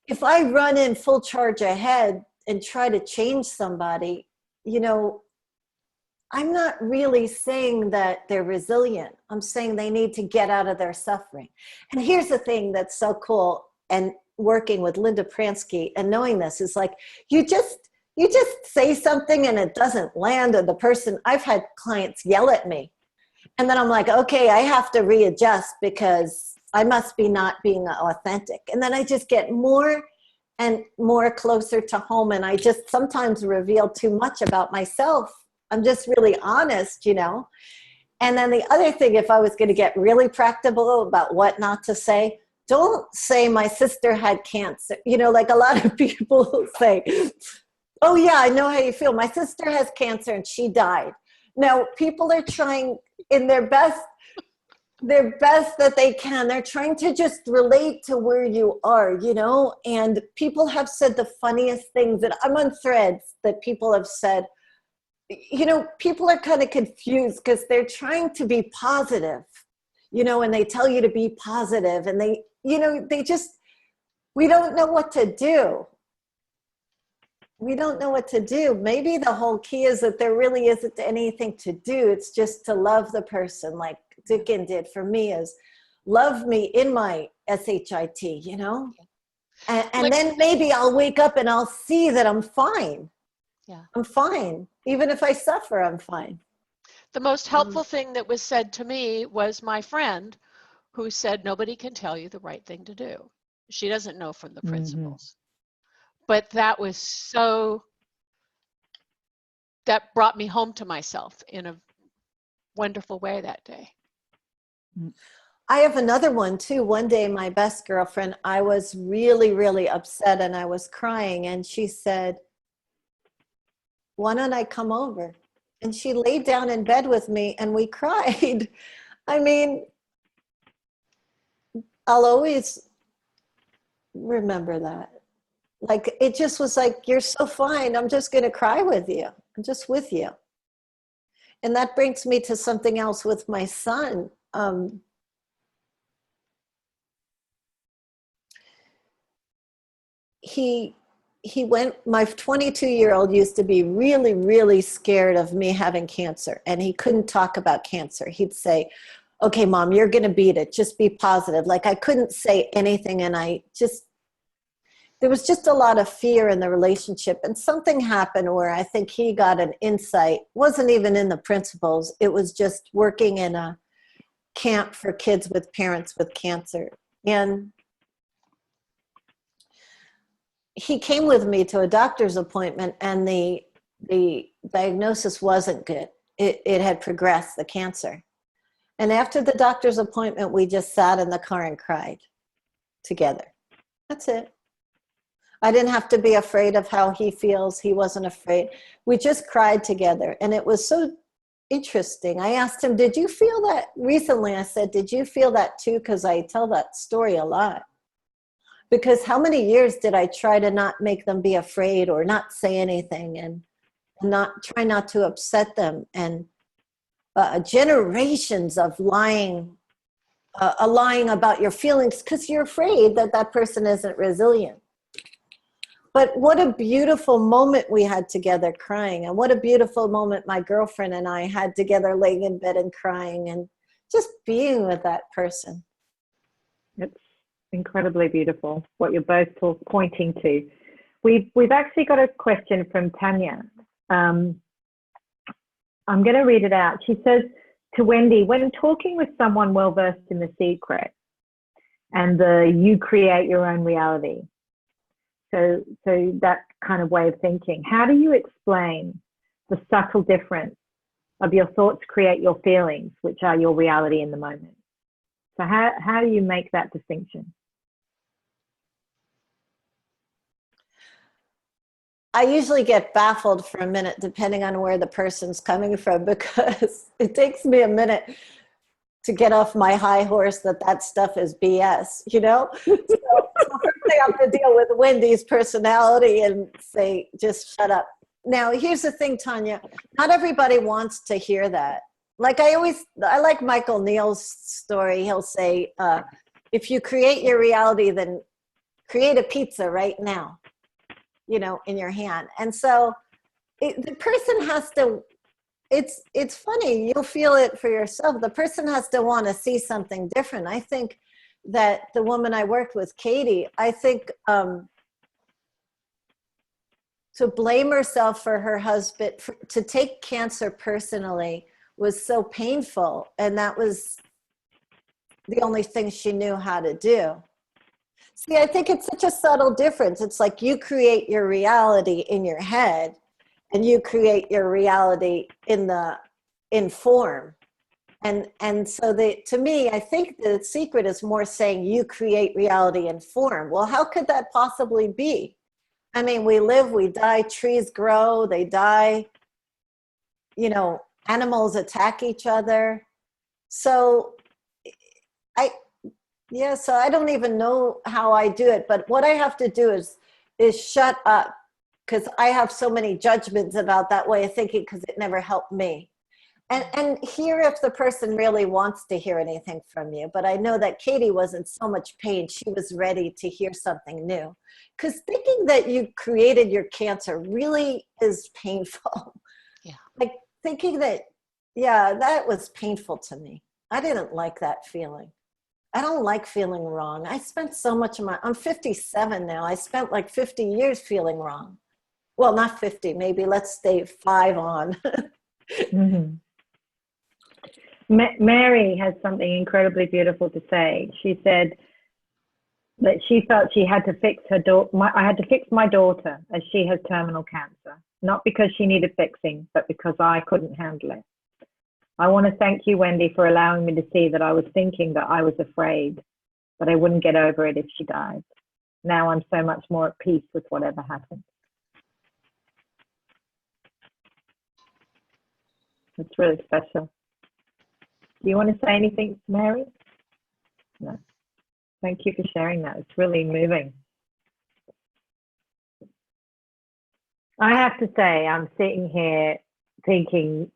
if I run in full charge ahead and try to change somebody, you know, I'm not really saying that they're resilient. I'm saying they need to get out of their suffering. And here's the thing that's so cool, and working with Linda Pransky and knowing this is like, you just say something and it doesn't land on the person. I've had clients yell at me, and then I'm like, okay, I have to readjust because I must be not being authentic. And then I just get more and more closer to home, and I just sometimes reveal too much about myself. I'm just really honest, you know. And then the other thing, if I was going to get really practical about what not to say, don't say my sister had cancer. You know, like a lot of people say, oh yeah, I know how you feel. My sister has cancer and she died. No, people are trying in their best that they can. They're trying to just relate to where you are, you know. And people have said the funniest things, that I'm on threads that people have said, you know, people are kind of confused because they're trying to be positive, you know, and they tell you to be positive, and they, you know, we don't know what to do. We don't know what to do. Maybe the whole key is that there really isn't anything to do. It's just to love the person, like Dickin did for me, is love me in my SHIT, you know? And then maybe I'll wake up and I'll see that I'm fine. Yeah. I'm fine. Even if I suffer, I'm fine. The most helpful thing that was said to me was my friend who said, nobody can tell you the right thing to do. She doesn't know from the principles. But that was that brought me home to myself in a wonderful way that day. I have another one too. One day, my best girlfriend, I was really, really upset and I was crying, and she said, why don't I come over? And she laid down in bed with me and we cried. I mean, I'll always remember that. Like, it just was like, you're so fine. I'm just going to cry with you. I'm just with you. And that brings me to something else with my son. My 22-year-old used to be really, really scared of me having cancer, and he couldn't talk about cancer. He'd say, okay, Mom, you're going to beat it. Just be positive. Like, I couldn't say anything, and there was just a lot of fear in the relationship. And something happened where I think he got an insight. It wasn't even in the principles. It was just working in a camp for kids with parents with cancer. And he came with me to a doctor's appointment, and the diagnosis wasn't good. It had progressed, the cancer. And after the doctor's appointment, we just sat in the car and cried together. That's it. I didn't have to be afraid of how he feels. He wasn't afraid. We just cried together. And it was so interesting. I asked him, did you feel that recently? I said, did you feel that too? Because I tell that story a lot. Because how many years did I try to not make them be afraid or not say anything and not try not to upset them? And generations of lying about your feelings because you're afraid that that person isn't resilient. But what a beautiful moment we had together crying, and what a beautiful moment my girlfriend and I had together laying in bed and crying and just being with that person. It's incredibly beautiful what you're both pointing to. We've actually got a question from Tanya. I'm going to read it out. She says, to Wendy, when talking with someone well-versed in the secret and you create your own reality, so that kind of way of thinking, how do you explain the subtle difference of your thoughts create your feelings, which are your reality in the moment? So how do you make that distinction? I usually get baffled for a minute, depending on where the person's coming from, because it takes me a minute to get off my high horse that stuff is BS, you know? So first I have to deal with Wendy's personality and say, just shut up. Now, here's the thing, Tanya, not everybody wants to hear that. Like I like Michael Neal's story. He'll say, if you create your reality, then create a pizza right now, you know, in your hand. And so the person has to, it's funny, you'll feel it for yourself. The person has to want to see something different. I think that the woman I worked with, Katie, I think to blame herself for her husband, to take cancer personally was so painful. And that was the only thing she knew how to do. See, I think it's such a subtle difference. It's like you create your reality in your head and you create your reality in form. And so to me, I think the secret is more saying you create reality in form. Well, how could that possibly be? I mean, we live, we die, trees grow, they die, you know, animals attack each other. So so I don't even know how I do it, but what I have to do is shut up, because I have so many judgments about that way of thinking because it never helped me. And hear if the person really wants to hear anything from you. But I know that Katie was in so much pain, she was ready to hear something new. Because thinking that you created your cancer really is painful. Yeah. Like thinking that, yeah, that was painful to me. I didn't like that feeling. I don't like feeling wrong. I spent so much of I'm 57 now. I spent like 50 years feeling wrong. Well, not 50, maybe let's stay 5 on. Mm-hmm. Mary has something incredibly beautiful to say. She said that she felt she had to fix her I had to fix my daughter as she has terminal cancer, not because she needed fixing, but because I couldn't handle it. I want to thank you, Wendy, for allowing me to see that I was thinking that I was afraid that I wouldn't get over it if she died. Now I'm so much more at peace with whatever happened. It's really special. Do you want to say anything, Mary? No. Thank you for sharing that. It's really moving. I have to say, I'm sitting here thinking,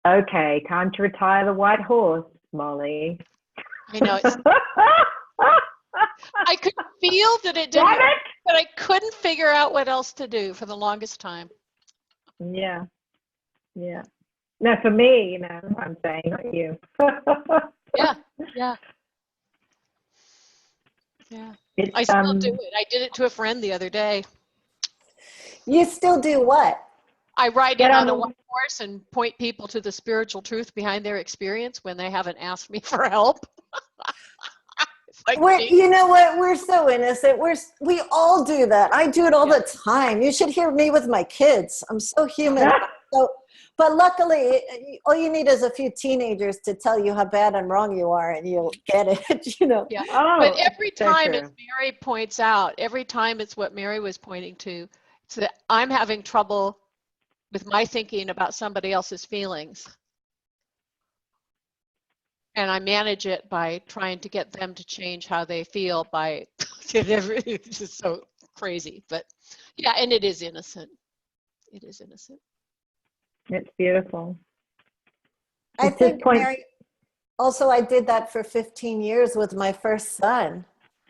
okay, time to retire the white horse, Molly. I know. I could feel that it didn't work, but I couldn't figure out what else to do for the longest time. Yeah. Yeah. No, for me, you know, I'm saying, not you. Yeah. I still do it. I did it to a friend the other day. You still do what? I ride in on a white horse and point people to the spiritual truth behind their experience when they haven't asked me for help. You know what? We're so innocent. We all do that. I do it all the time. You should hear me with my kids. I'm so human. But luckily, all you need is a few teenagers to tell you how bad and wrong you are, and you'll get it, you know. Yeah. Oh, But every so time, true. as Mary points out, every time it's what Mary was pointing to, it's that I'm having trouble with my thinking about somebody else's feelings. And I manage it by trying to get them to change how they feel by, it's just so crazy. But yeah, and it is innocent. It is innocent. It's beautiful. I It's think, just point. Mary, also I did that for 15 years with my first son.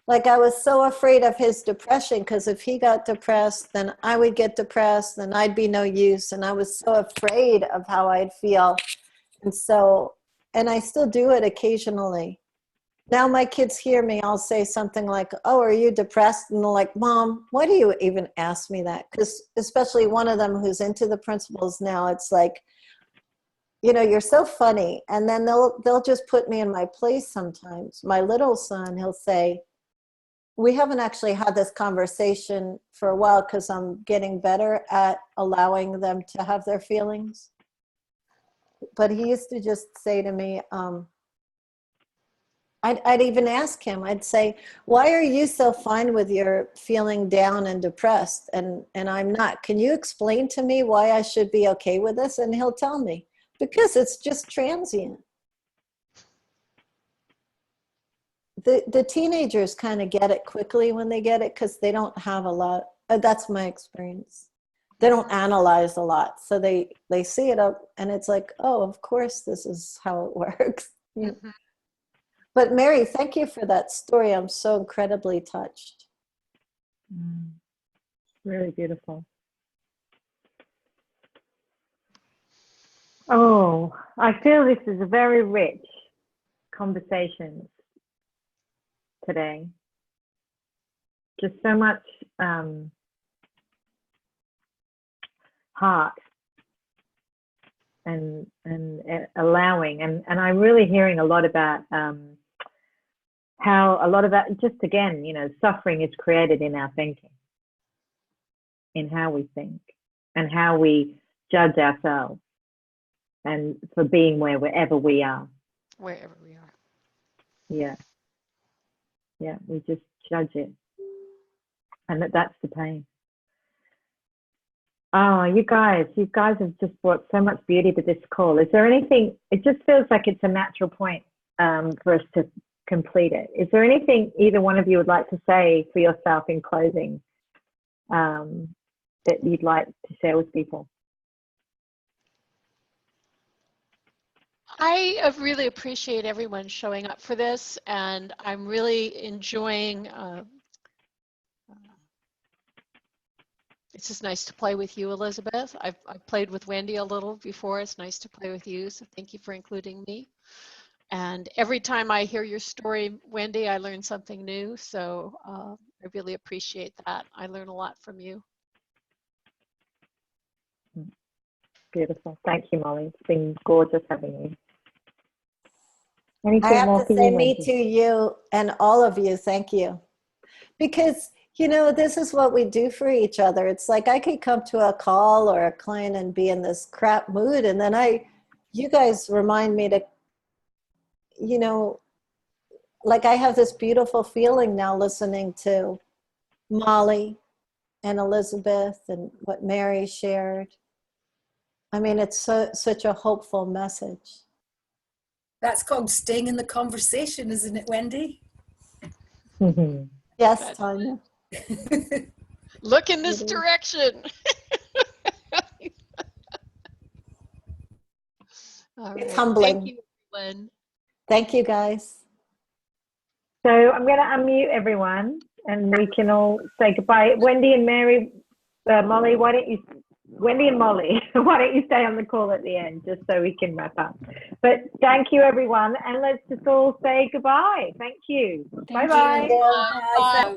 Like I was so afraid of his depression, because if he got depressed, then I would get depressed, then I'd be no use. And I was so afraid of how I'd feel. And so, and I still do it occasionally. Now my kids hear me, I'll say something like, oh, are you depressed? And they're like, Mom, why do you even ask me that? Because especially one of them who's into the principles now, it's like, you know, you're so funny. And then they'll just put me in my place sometimes. My little son, he'll say, we haven't actually had this conversation for a while because I'm getting better at allowing them to have their feelings. But he used to just say to me, I'd even ask him, I'd say, why are you so fine with your feeling down and depressed? And I'm not. Can you explain to me why I should be okay with this? And he'll tell me, because it's just transient. The teenagers kind of get it quickly when they get it, because they don't have a lot. That's my experience. They don't analyze a lot. So they see it up and it's like, oh, of course, this is how it works. Yeah. Mm-hmm. But Mary, thank you for that story. I'm so incredibly touched. Really beautiful. Oh, I feel this is a very rich conversation today. Just so much heart and allowing, and I'm really hearing a lot about how a lot of that, just again, you know, suffering is created in our thinking, in how we think and how we judge ourselves, and for being wherever we are. Wherever we are. Yeah. Yeah, we just judge it. And that's the pain. Oh, you guys have just brought so much beauty to this call. Is there anything, it just feels like it's a natural point for us to complete it. Is there anything either one of you would like to say for yourself in closing that you'd like to share with people? I really appreciate everyone showing up for this, and I'm really enjoying it's just nice to play with you, Elizabeth. I've played with Wendy a little before. It's nice to play with you, so thank you for including me. And every time I hear your story, Wendy, I learn something new, so I really appreciate that. I learn a lot from you. Beautiful. Thank you, Molly. It's been gorgeous having you. I have to say, me to you and all of you, thank you. Because, you know, this is what we do for each other. It's like I could come to a call or a client and be in this crap mood, and then you guys remind me to, you know, like I have this beautiful feeling now listening to Molly and Elizabeth and what Mary shared. I mean, it's such a hopeful message. That's called staying in the conversation, isn't it, Wendy? Yes, Tanya. Look in this direction. All right. It's humbling. Thank you, everyone. Thank you, guys. So I'm going to unmute everyone and we can all say goodbye. Wendy and Mary, Molly, Wendy and Molly, why don't you stay on the call at the end just so we can wrap up. But thank you, everyone, and let's just all say goodbye. Thank you. Bye-bye. Bye.